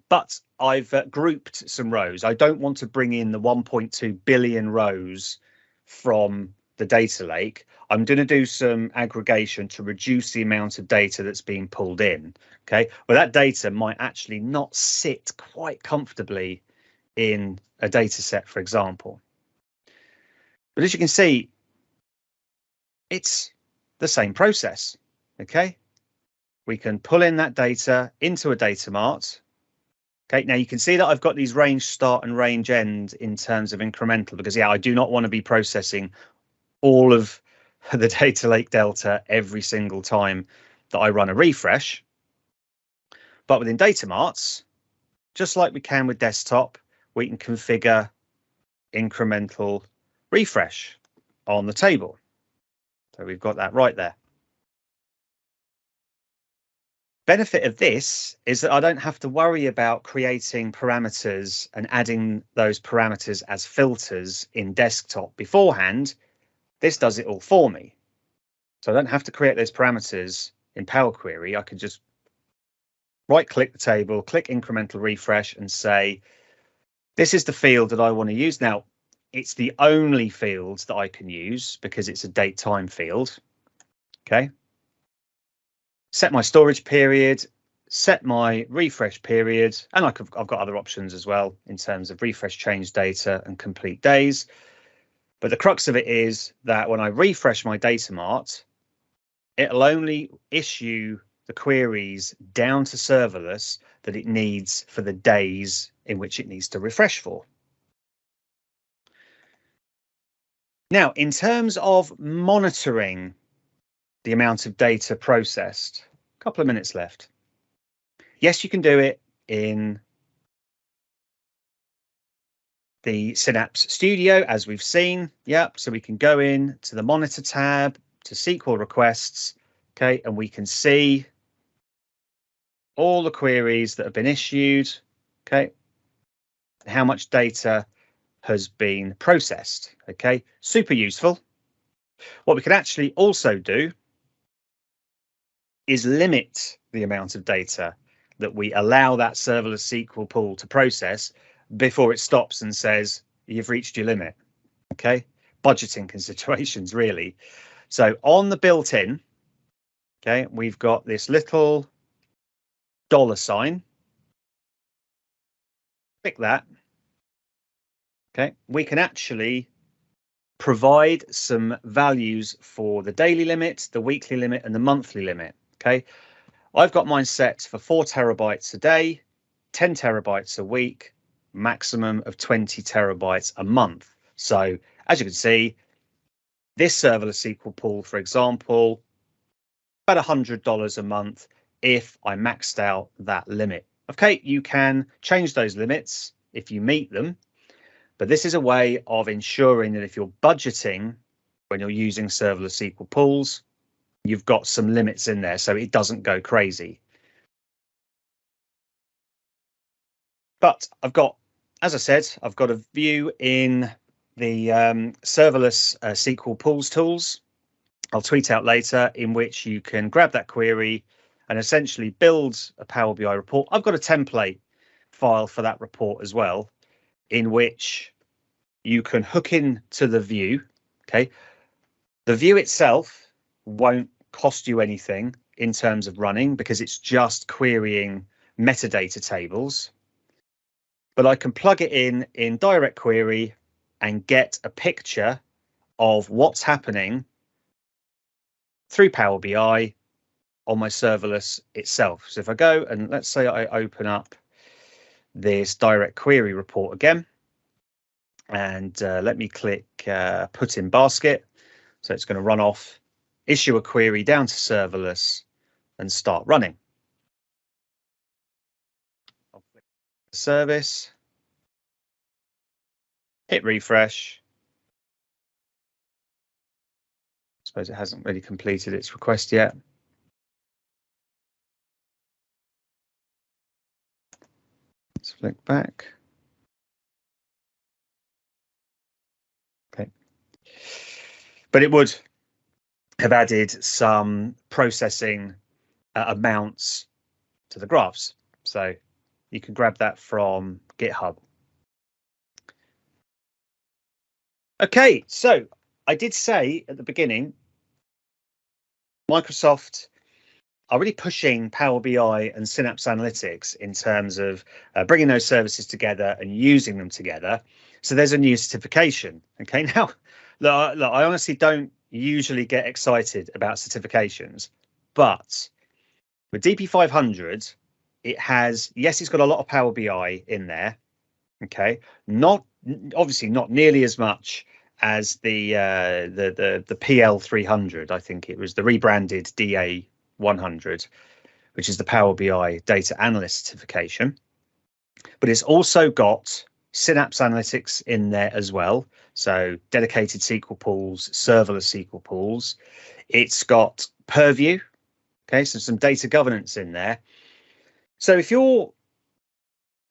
but I've grouped some rows. I don't want to bring in the 1.2 billion rows from the data lake. I'm going to do some aggregation to reduce the amount of data that's being pulled in. Okay, well, that data might actually not sit quite comfortably in a data set, for example. But as you can see, it's the same process. Okay, we can pull in that data into a data mart. Okay, now you can see that I've got these range start and range end in terms of incremental, because yeah, I do not want to be processing all of the data lake delta every single time that I run a refresh. But within data marts, just like we can with desktop, we can configure incremental refresh on the table. So we've got that right there. Benefit of this is that I don't have to worry about creating parameters and adding those parameters as filters in desktop beforehand. This does it all for me. So I don't have to create those parameters in Power Query. I can just right click the table, click incremental refresh and say, this is the field that I want to use. Now, it's the only field that I can use because it's a date time field. Okay. Set my storage period, set my refresh period, and I've got other options as well in terms of refresh change data and complete days. But the crux of it is that when I refresh my data mart, it'll only issue the queries down to serverless that it needs for the days in which it needs to refresh for. Now, in terms of monitoring the amount of data processed, a couple of minutes left. Yes, you can do it in the Synapse Studio, as we've seen. Yep, so we can go in to the Monitor tab, to SQL Requests, okay, and we can see all the queries that have been issued, okay, how much data has been processed. Okay, super useful. What we can actually also do is limit the amount of data that we allow that serverless SQL pool to process before it stops and says, you've reached your limit. Okay, budgeting considerations, really. So on the built-in, okay, we've got this little $sign. Click that. Okay, we can actually provide some values for the daily limit, the weekly limit, and the monthly limit. Okay, I've got mine set for 4 terabytes a day, 10 terabytes a week, maximum of 20 terabytes a month. So as you can see, this serverless SQL pool, for example, about $100 a month if I maxed out that limit. Okay, you can change those limits if you meet them, but this is a way of ensuring that if you're budgeting when you're using serverless SQL pools, you've got some limits in there so it doesn't go crazy. But I've got, as I said, I've got a view in the serverless SQL pools tools. I'll tweet out later, in which you can grab that query and essentially build a Power BI report. I've got a template file for that report as well, in which you can hook in to the view. Okay, the view itself won't cost you anything in terms of running because it's just querying metadata tables. But I can plug it in direct query and get a picture of what's happening through Power BI on my serverless itself. So if I go and let's say I open up this direct query report again, and let me click put in basket. So it's going to run off, issue a query down to serverless and start running. I'll click service, hit refresh. I suppose it hasn't really completed its request yet. Let's flick back. Okay. But it would have added some processing amounts to the graphs. So you can grab that from GitHub. Okay, so I did say at the beginning, Microsoft are really pushing Power BI and Synapse Analytics in terms of bringing those services together and using them together. So there's a new certification. Okay, now, look, I honestly don't usually get excited about certifications, but with DP500, it has, yes, it's got a lot of Power BI in there. Okay, obviously not nearly as much as the PL300. I think it was the rebranded DA100, which is the Power BI Data Analyst certification. But it's also got Synapse Analytics in there as well. So dedicated SQL pools, serverless SQL pools. It's got Purview. Okay, so some data governance in there. So if you're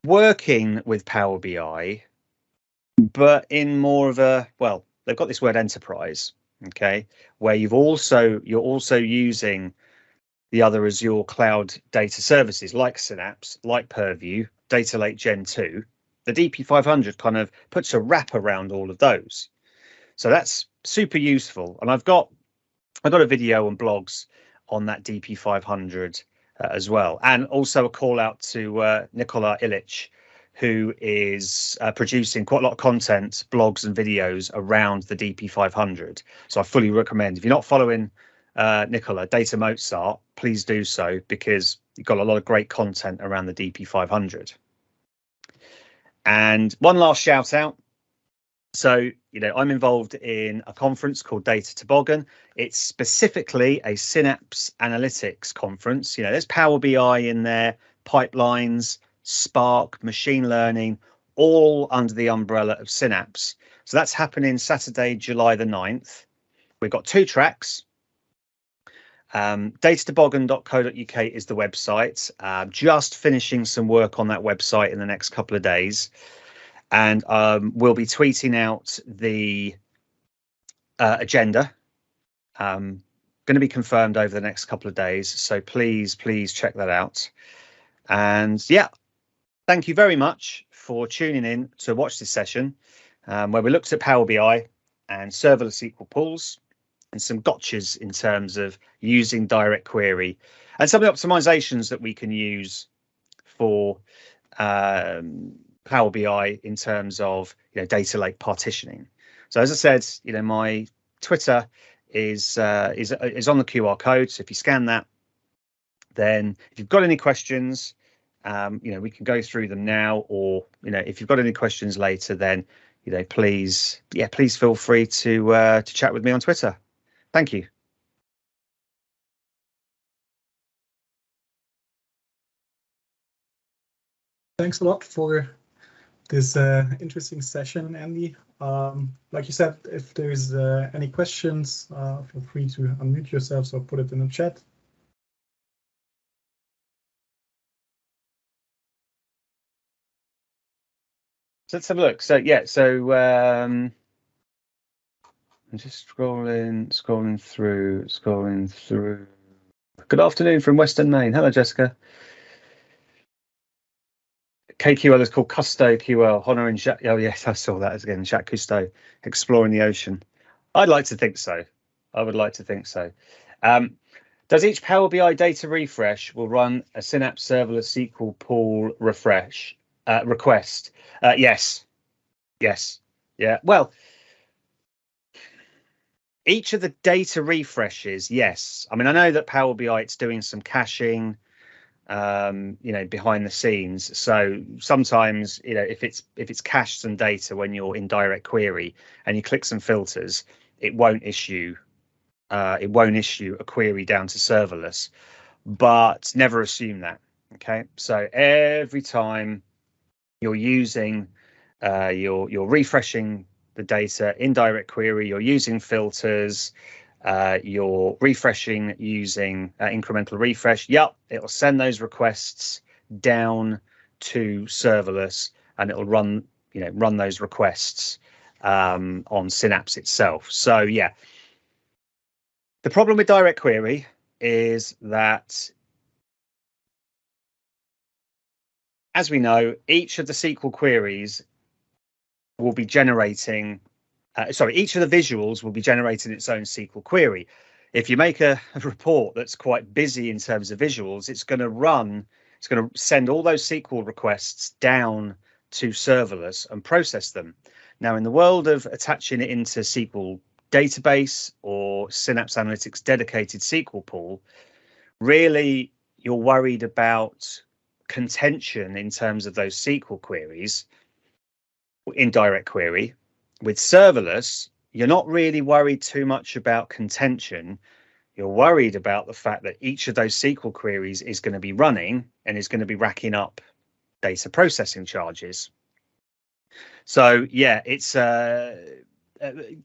working with Power BI, but in more of a, well, they've got this word enterprise, okay, where you're also using the other Azure cloud data services like Synapse, like Purview, Data Lake Gen2, the DP500 kind of puts a wrap around all of those. So that's super useful. And I've got a video and blogs on that DP500 as well. And also a call out to Nikola Illich, who is producing quite a lot of content, blogs and videos around the DP500. So I fully recommend, if you're not following Nikola, Data Mozart, please do so, because you've got a lot of great content around the DP500. And one last shout out. So, you know, I'm involved in a conference called Data Toboggan. It's specifically a Synapse Analytics conference. You know, there's Power BI in there, pipelines, Spark, machine learning, all under the umbrella of Synapse. So that's happening Saturday, July the 9th. We've got 2 tracks. datatoboggan.co.uk is the website. Just finishing some work on that website in the next couple of days. and we'll be tweeting out the agenda. Going to be confirmed over the next couple of days, so please check that out. And yeah, thank you very much for tuning in to watch this session where we looked at Power BI and serverless SQL pools and some gotchas in terms of using direct query and some of the optimizations that we can use for Power BI in terms of data lake partitioning. So as I said, my Twitter is on the QR code. So if you scan that, then if you've got any questions, we can go through them now, or if you've got any questions later, then please feel free to chat with me on Twitter. Thank you. Thanks a lot for this interesting session, Andy. Like you said, if there's any questions, feel free to unmute yourselves or put it in the chat. So let's have a look. So yeah, so I'm just scrolling through. Good afternoon from Western Maine. Hello, Jessica. KQL is called Custo QL, honouring Jacques. Oh yes, I saw that again. Jacques Cousteau, exploring the ocean. I'd like to think so. I would like to think so. Does each Power BI data refresh will run a Synapse Serverless SQL Pool refresh request? Yes. Yeah. Well, each of the data refreshes, yes. I mean, I know that Power BI, it's doing some caching, behind the scenes. So sometimes, if it's cached some data when you're in direct query and you click some filters, it won't issue a query down to serverless. But never assume that. Okay, so every time you're using, you're refreshing the data in direct query, you're using filters, you're refreshing using incremental refresh. Yep, it'll send those requests down to serverless, and it'll run those requests on Synapse itself. So yeah, the problem with direct query is that, as we know, each of the SQL queries will be generating, each of the visuals will be generating its own SQL query. If you make a report that's quite busy in terms of visuals, it's going to send all those SQL requests down to serverless and process them. Now, in the world of attaching it into SQL database or Synapse Analytics dedicated SQL pool, really you're worried about contention in terms of those SQL queries in direct query. With serverless, you're not really worried too much about contention. You're worried about the fact that each of those SQL queries is going to be running and is going to be racking up data processing charges. So yeah, it's a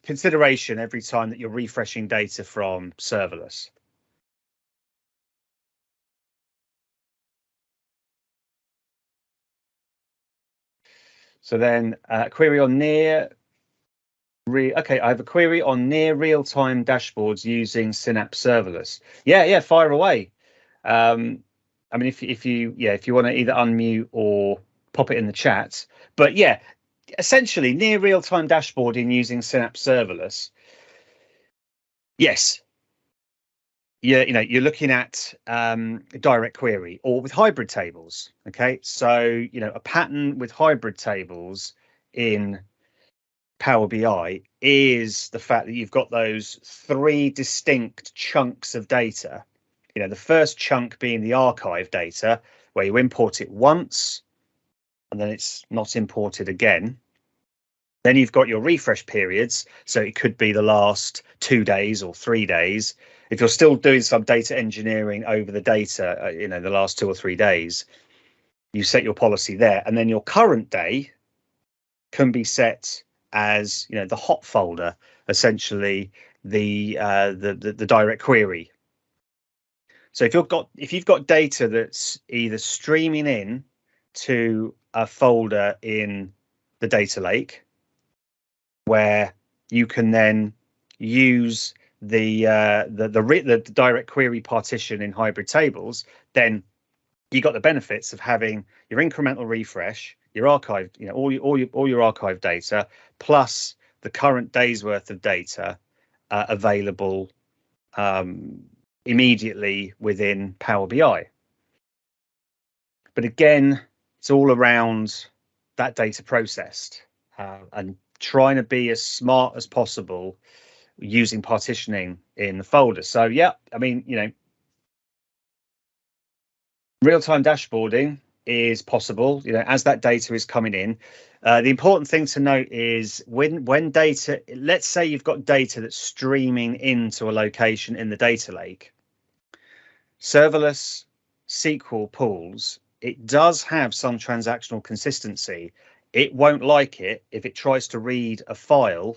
consideration every time that you're refreshing data from serverless. So then query on near. Okay, I have a query on near real-time dashboards using Synapse Serverless. Yeah, fire away. I mean, if you want to either unmute or pop it in the chat. But yeah, essentially near real-time dashboarding using Synapse Serverless. Yes. Yeah, you're looking at direct query or with hybrid tables. Okay, so a pattern with hybrid tables in Power BI is the fact that you've got those three distinct chunks of data. The first chunk being the archive data, where you import it once and then it's not imported again. Then you've got your refresh periods, so it could be the last 2 days or 3 days. If you're still doing some data engineering over the data, the last 2 or 3 days, you set your policy there, and then your current day can be set as the hot folder, essentially the direct query. So if you've got data that's either streaming in to a folder in the data lake, where you can then use the direct query partition in hybrid tables, then you got the benefits of having your incremental refresh, your archive, all your archive data, plus the current day's worth of data available immediately within Power BI. But again, it's all around that data processed and trying to be as smart as possible using partitioning in the folder. So yeah, I mean, real-time dashboarding is possible, as that data is coming in. The important thing to note is when data, let's say you've got data that's streaming into a location in the data lake, serverless SQL pools, it does have some transactional consistency. It won't like it if it tries to read a file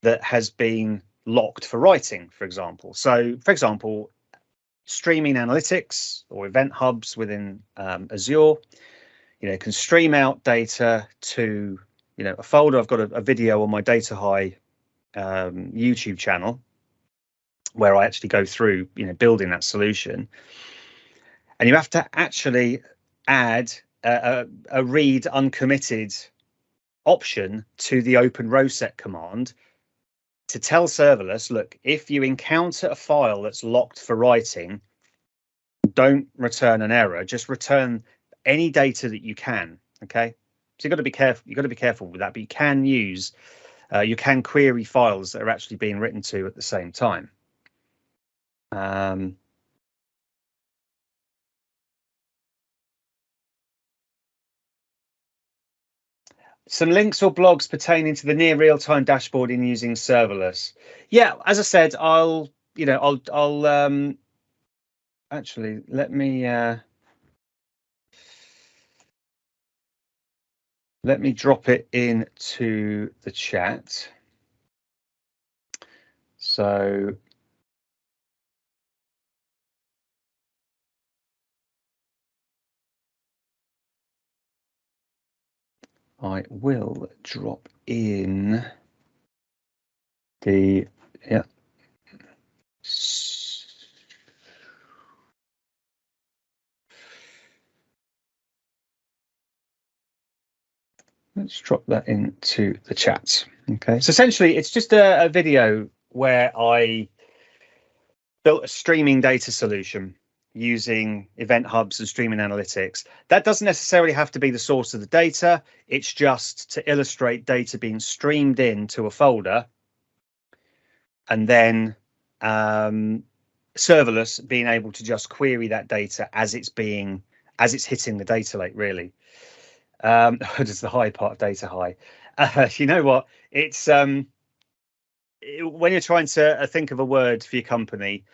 that has been locked for writing, for example. So, for example, streaming analytics or event hubs within Azure, can stream out data to, a folder. I've got a video on my Data High YouTube channel where I actually go through, building that solution. And you have to actually add a read uncommitted option to the open row set command to tell serverless, look, if you encounter a file that's locked for writing, don't return an error, just return any data that you can. Okay, so you've got to be careful. You've got to be careful with that, but you can use, you can query files that are actually being written to at the same time. Some links or blogs pertaining to the near real-time dashboarding using serverless. Yeah, as I said, I'll actually let me drop it into the chat. So I will drop in the, yeah. Let's drop that into the chat. Okay, so essentially it's just a video where I built a streaming data solution using event hubs and streaming analytics. That doesn't necessarily have to be the source of the data. It's just to illustrate data being streamed into a folder and then serverless being able to just query that data as it's hitting the data lake, really. Just the high part of Data High. You know what? It's when you're trying to think of a word for your company,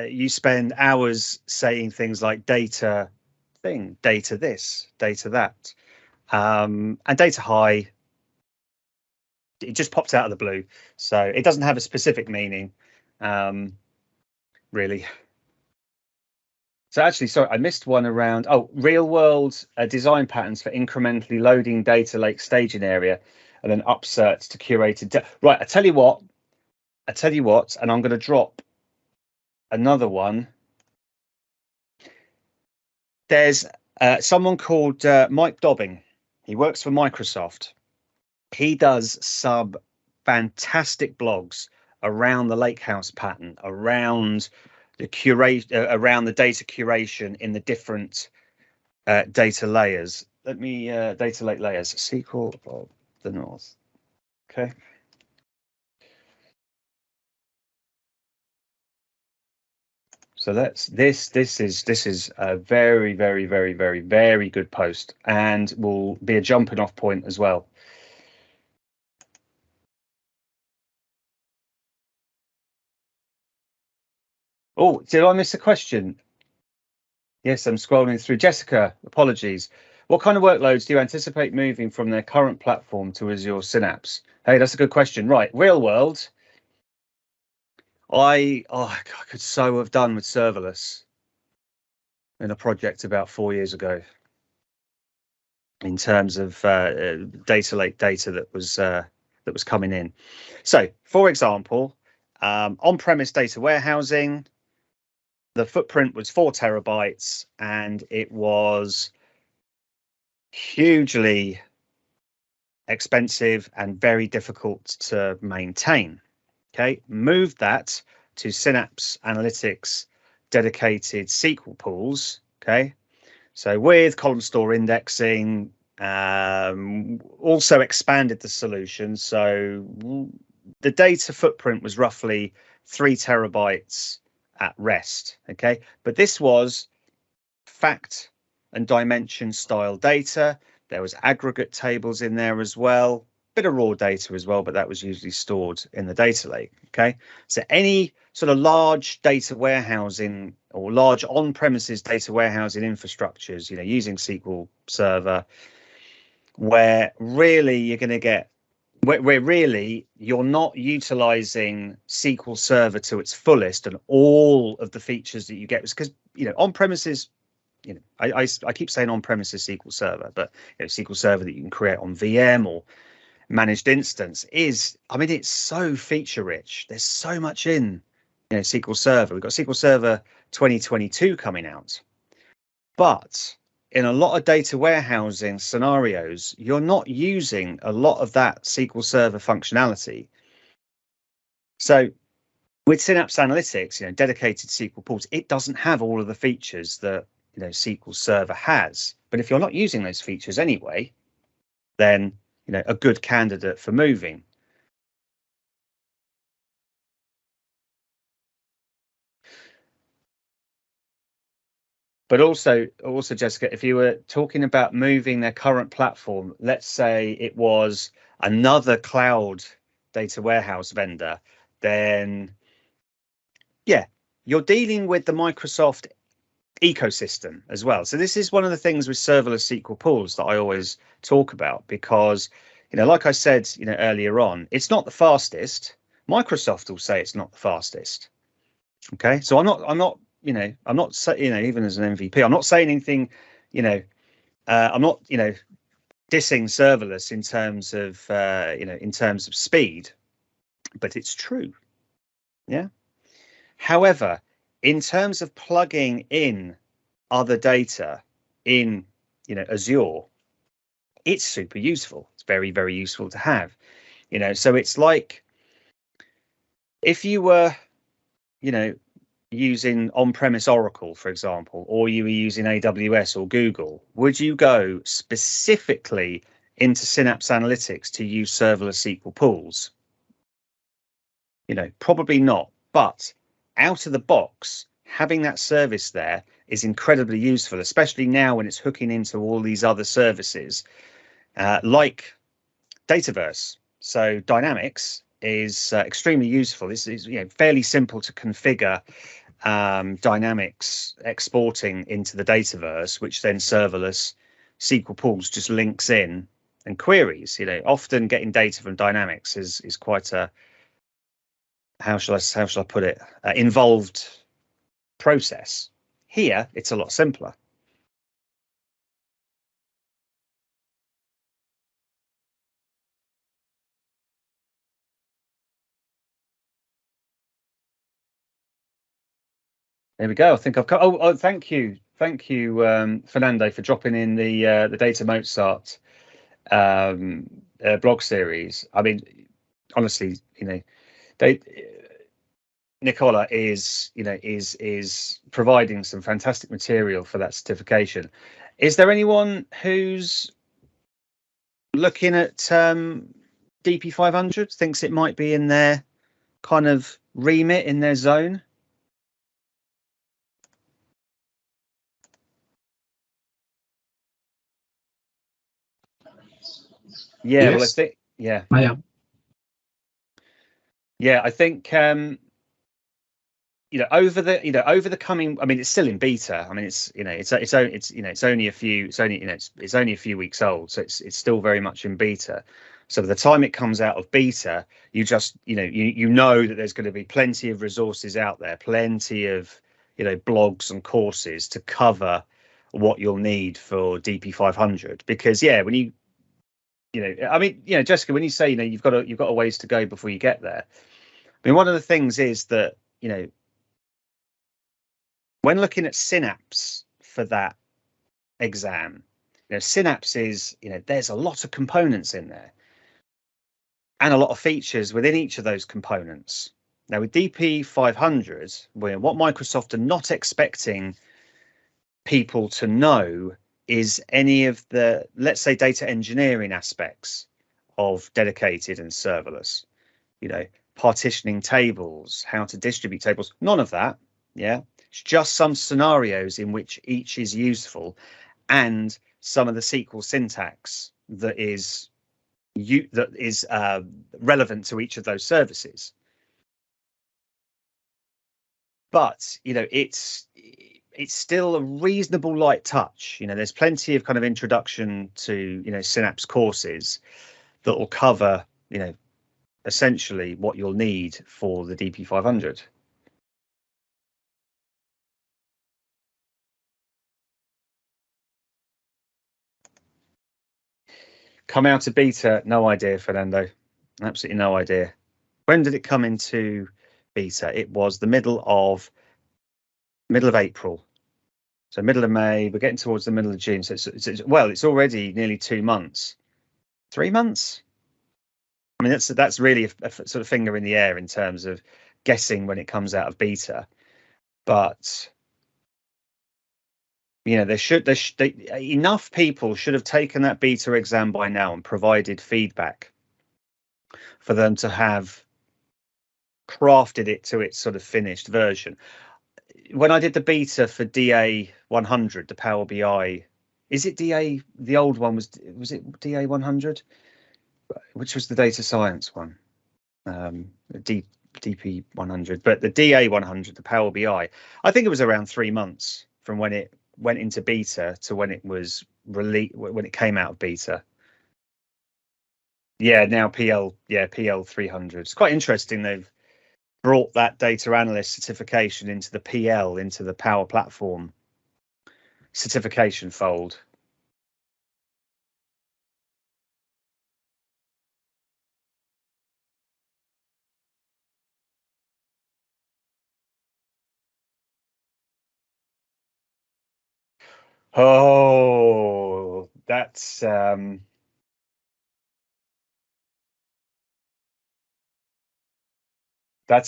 you spend hours saying things like data thing, data this, data that, and Data High, it just popped out of the blue. So it doesn't have a specific meaning, really. So actually, sorry, I missed one around, real world design patterns for incrementally loading data lake staging area and then upserts to curated. Right, I tell you what, and I'm going to drop another one. There's someone called Mike Dobbing. He works for Microsoft. He does some fantastic blogs around the lakehouse pattern, around the around the data curation in the different data layers. Let me data lake layers, SQL of the North. Okay. So this is a very, very, very, very, very good post and will be a jumping off point as well. Oh, did I miss a question? Yes, I'm scrolling through. Jessica, apologies. What kind of workloads do you anticipate moving from their current platform to Azure Synapse? Hey, that's a good question. Right, real world. I could so have done with serverless in a project about 4 years ago. in terms of data lake data that was coming in. So, for example, on-premise data warehousing, the footprint was 4 terabytes, and it was hugely expensive and very difficult to maintain. Okay, moved that to Synapse Analytics dedicated SQL pools. Okay, so with column store indexing, also expanded the solution. So the data footprint was roughly 3 terabytes at rest. Okay, but this was fact and dimension style data. There was aggregate tables in there as well, bit of raw data as well, but that was usually stored in the data lake. Okay, so any sort of large data warehousing or large on-premises data warehousing infrastructures, you know, using SQL Server, where really you're going to get where really you're not utilizing SQL Server to its fullest and all of the features that you get, because you know on-premises, you know, I keep saying on-premises SQL Server, but you know, SQL Server that you can create on VM or managed instance is, I mean, it's so feature rich. There's so much in, you know, SQL Server. We've got SQL Server 2022 coming out, but in a lot of data warehousing scenarios, you're not using a lot of that SQL Server functionality. So with Synapse Analytics, you know, dedicated SQL pools, it doesn't have all of the features that, you know, SQL Server has. But if you're not using those features anyway, then, you know, a good candidate for moving. But also, Jessica, if you were talking about moving their current platform, let's say it was another cloud data warehouse vendor, then yeah, you're dealing with the Microsoft ecosystem as well. So this is one of the things with serverless SQL pools that I always talk about, because, you know, like I said, you know, earlier on, it's not the fastest. Microsoft will say it's not the fastest. Okay, so I'm not, you know, I'm not saying, you know, even as an MVP, I'm not saying anything, you know, I'm not, you know, dissing serverless in terms of, you know, in terms of speed, but it's true. Yeah. However, in terms of plugging in other data in, you know, Azure, it's super useful. It's very, very useful to have, you know, so it's like if you were, you know, using on-premise Oracle, for example, or you were using AWS or Google, would you go specifically into Synapse Analytics to use serverless SQL pools? You know, probably not. But out of the box, having that service there is incredibly useful, especially now when it's hooking into all these other services like Dataverse. So Dynamics is extremely useful. This is, you know, fairly simple to configure Dynamics exporting into the Dataverse, which then serverless SQL pools just links in and queries. You know, often getting data from Dynamics is quite a, how shall I put it, involved process. Here, it's a lot simpler. There we go. I think I've got. Oh, thank you, Fernando, for dropping in the Data Mozart blog series. I mean, honestly, you know, Nicola is, you know, is providing some fantastic material for that certification. Is there anyone who's looking at DP500, thinks it might be in their kind of remit, in their zone? Yeah, yes. Well, I think, yeah, I am. Yeah, I think you know, over the coming, I mean, it's still in beta. I mean, it's, you know, it's only a few weeks old, so it's still very much in beta. So by the time it comes out of beta, you just, you know that there's going to be plenty of resources out there, plenty of, you know, blogs and courses to cover what you'll need for DP500. Because yeah, when you know, I mean, you know, Jessica, when you say, you know, you've got a ways to go before you get there. I mean, one of the things is that, you know, when looking at Synapse for that exam, you know, Synapse is, you know, there's a lot of components in there and a lot of features within each of those components. Now with DP500, what Microsoft are not expecting people to know is any of the, let's say, data engineering aspects of dedicated and serverless, you know, partitioning tables, how to distribute tables, none of that. Yeah, it's just some scenarios in which each is useful and some of the SQL syntax that is relevant to each of those services. But, you know, it's still a reasonable light touch. You know, there's plenty of kind of introduction to, you know, Synapse courses that will cover, you know, essentially what you'll need for the DP500. Come out of beta? No idea, Fernando. Absolutely no idea. When did it come into beta? It was the middle of April. So middle of May, we're getting towards the middle of June. So it's already nearly 2 months. 3 months? I mean, that's really a sort of finger in the air in terms of guessing when it comes out of beta. But you know, enough people should have taken that beta exam by now and provided feedback for them to have crafted it to its sort of finished version. When I did the beta for DA100, the Power BI, is it DA? The old one was it DA100, which was the data science one, DP100, but the DA100, the Power BI, I think it was around 3 months from when it went into beta to when it was released, when it came out of beta. Yeah, now PL 300. It's quite interesting. They've brought that data analyst certification into the PL, into the Power Platform certification fold. Oh, that's a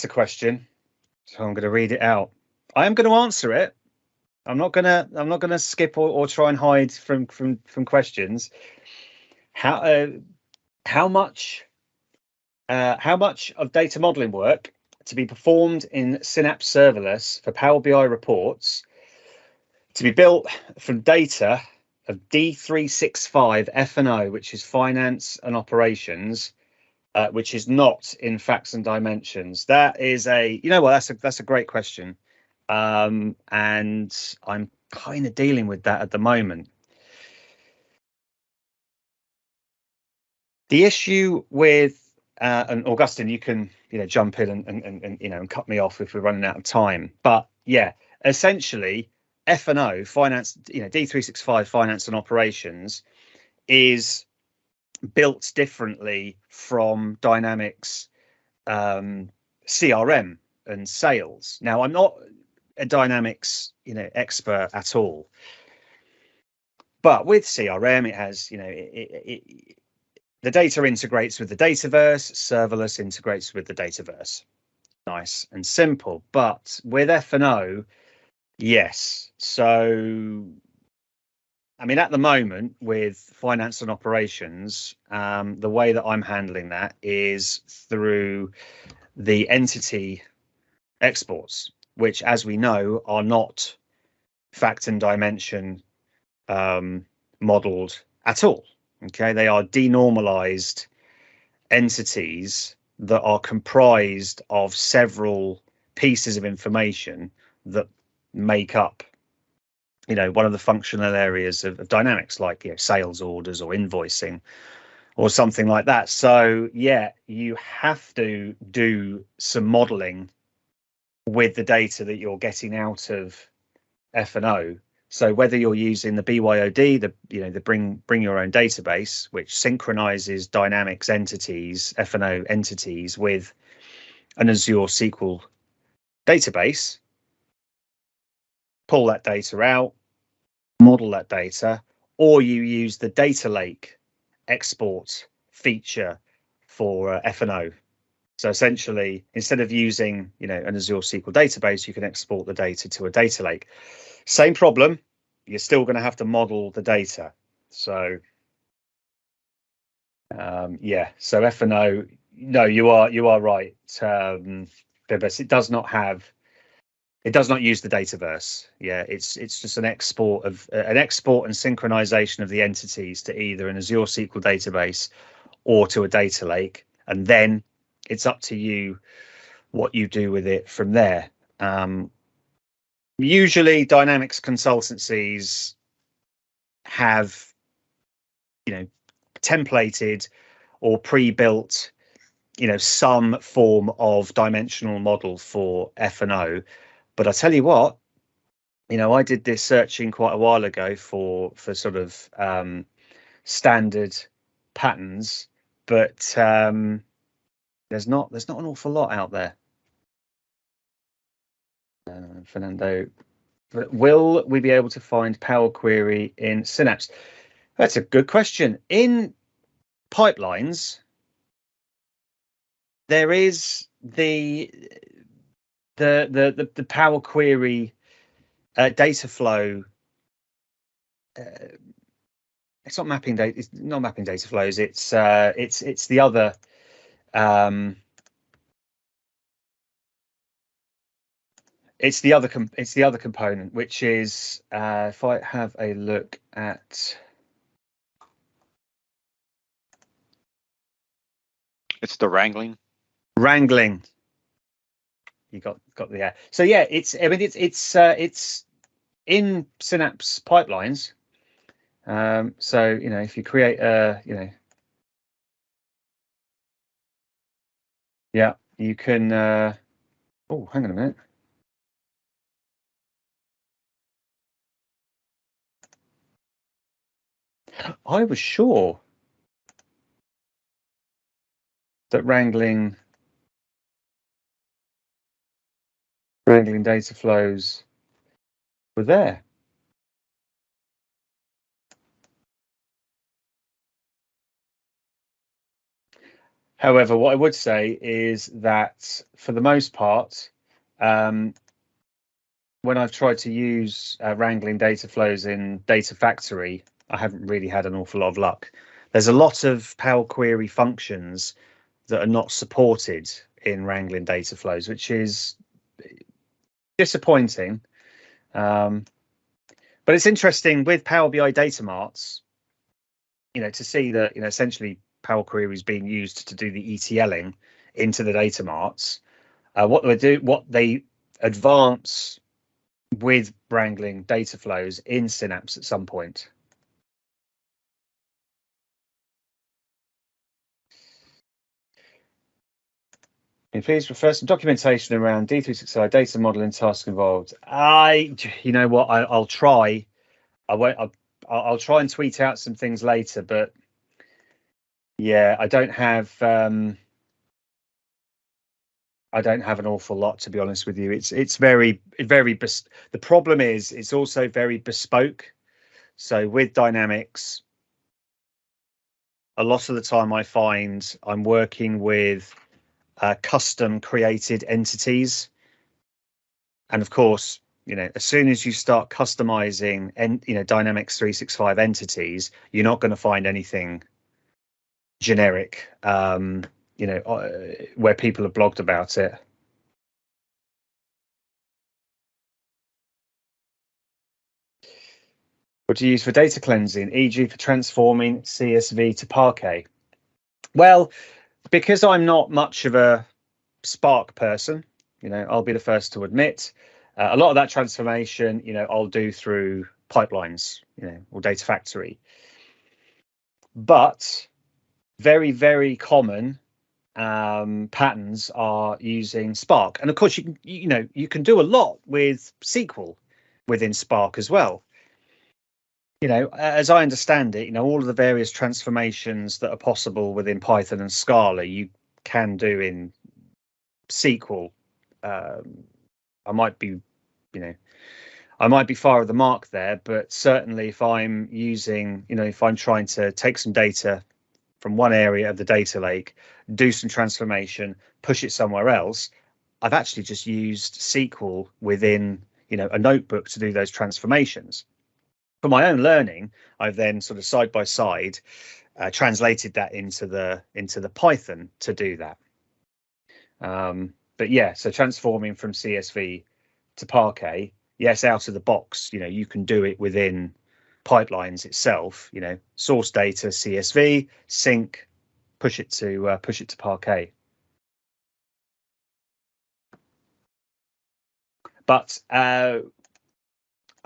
question. So I'm going to read it out. I am going to answer it. I'm not gonna skip or try and hide from questions. How much of data modeling work to be performed in Synapse Serverless for Power BI reports to be built from data of D365 F&O, which is finance and operations, which is not in facts and dimensions? That is you know what, that's a great question. And I'm kind of dealing with that at the moment. The issue with and Augustine, you can jump in and and cut me off if we're running out of time. But yeah, essentially F&O, finance, D365 finance and operations, is built differently from Dynamics CRM and sales. Now, I'm not a Dynamics expert at all, but with CRM it has the data integrates with the Dataverse, serverless integrates with the Dataverse. Nice and simple. But with F&O, yes. So I mean, at the moment with finance and operations, the way that I'm handling that is through the entity exports, which, as we know, are not fact and dimension modeled at all. Okay, they are denormalized entities that are comprised of several pieces of information that make up one of the functional areas of Dynamics, like sales orders or invoicing or something like that. So yeah, you have to do some modeling with the data that you're getting out of F&O So whether you're using the BYOD, the bring your own database, which synchronizes Dynamics entities, F&O entities with an Azure SQL database, pull that data out, model that data, or you use the Data Lake export feature for F&O. So essentially, instead of using, an Azure SQL database, you can export the data to a data lake. Same problem, you're still going to have to model the data. So, yeah, so F&O, no, you are right, Bibis. It does not use the Dataverse. Yeah, it's just an export and synchronization of the entities to either an Azure SQL database or to a data lake, and then it's up to you what you do with it from there. Usually Dynamics consultancies have, templated or pre-built, some form of dimensional model for F&O. But I tell you what, I did this searching quite a while ago for sort of standard patterns, but there's not an awful lot out there. Fernando, will we be able to find Power Query in Synapse? That's a good question. In pipelines, there is the Power Query data flow. It's not mapping data. It's not mapping data flows. It's the other. It's the other component, which is if I have a look at. It's the wrangling. You got the so yeah, it's in Synapse pipelines. So if you create yeah, you can. Oh, hang on a minute. I was sure that wrangling data flows were there. However, what I would say is that for the most part, when I've tried to use wrangling data flows in Data Factory, I haven't really had an awful lot of luck. There's a lot of Power Query functions that are not supported in wrangling data flows, which is disappointing. But it's interesting with Power BI data marts, to see that, essentially Power Query is being used to do the ETLing into the data marts. What they advance with wrangling data flows in Synapse at some point. Can you please refer some documentation around D365 data modeling tasks involved? You know what? I'll try. I won't. I'll try and tweet out some things later, but yeah, I don't have an awful lot, to be honest with you. It's very the problem is it's also very bespoke. So with Dynamics, a lot of the time I find I'm working with custom created entities, and of course, as soon as you start customizing Dynamics 365 entities, you're not going to find anything generic, where people have blogged about it. What do you use for data cleansing, e.g. for transforming CSV to Parquet? Well, because I'm not much of a Spark person, I'll be the first to admit, a lot of that transformation, I'll do through pipelines, or Data Factory. But very, very common patterns are using Spark, and of course you can do a lot with SQL within Spark as well. as I understand it, all of the various transformations that are possible within Python and Scala, you can do in SQL. I might be far of the mark there, but certainly if I'm using, if I'm trying to take some data from one area of the data lake, do some transformation, push it somewhere else, I've actually just used SQL within, a notebook to do those transformations. For my own learning, I've then sort of side by side translated that into the Python to do that. But yeah, so transforming from CSV to Parquet, yes, out of the box, you can do it within pipelines itself. Source data, CSV, sync, push it to Parquet. But I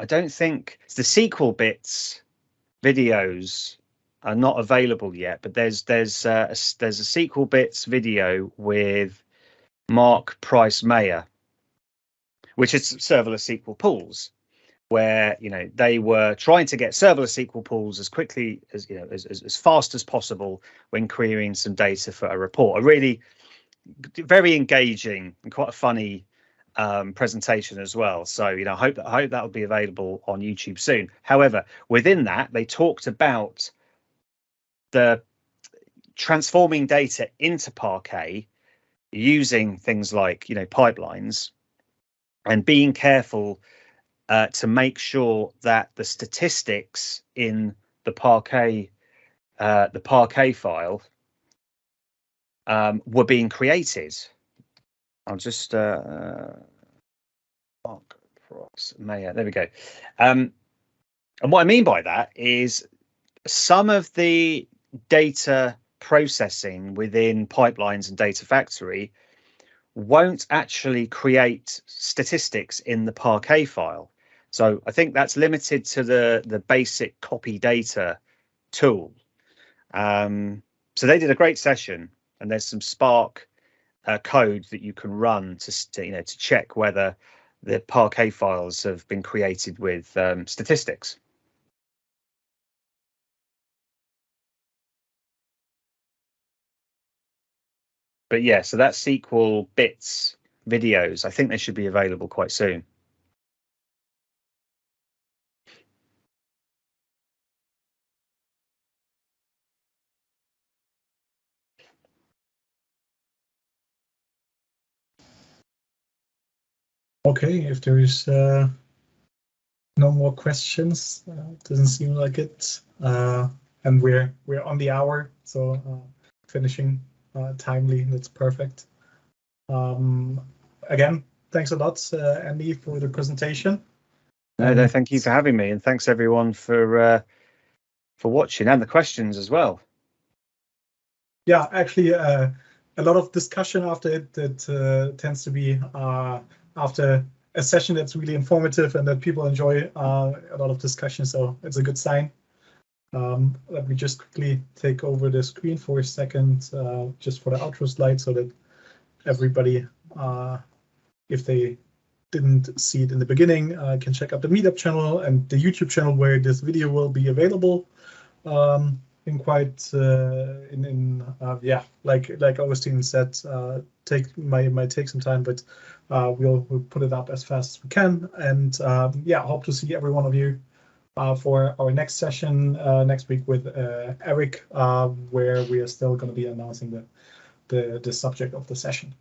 don't think the SQL bits videos are not available yet. But there's a SQL bits video with Mark Price Mayer, which is Serverless SQL Pools, where they were trying to get Serverless SQL Pools as quickly as as fast as possible when querying some data for a report. A really very engaging and quite a funny presentation as well. So I hope that will be available on YouTube soon. However, within that, they talked about the transforming data into Parquet using things like pipelines, and being careful to make sure that the statistics in the Parquet file were being created. I'll just Mark Price Mayer. There we go. And what I mean by that is some of the data processing within pipelines and Data Factory won't actually create statistics in the Parquet file. So I think that's limited to the basic copy data tool. So they did a great session, and there's some Spark code that you can run to check whether the Parquet files have been created with statistics. But yeah, so that's SQL bits videos. I think they should be available quite soon. Okay, if there is no more questions, doesn't seem like it, and we're on the hour, so finishing timely. That's perfect. Again, thanks a lot, Andy, for the presentation. No, thank you for having me, and thanks everyone for watching and the questions as well. Yeah, actually, a lot of discussion after it that tends to be after a session that's really informative and that people enjoy a lot of discussion. So it's a good sign. Let me just quickly take over the screen for a second, just for the outro slide, so that everybody, if they didn't see it in the beginning, can check out the Meetup channel and the YouTube channel where this video will be available. In quite yeah, like Augustine said, might take some time, but we'll put it up as fast as we can. And yeah, hope to see every one of you for our next session next week with Eric, where we are still going to be announcing the subject of the session.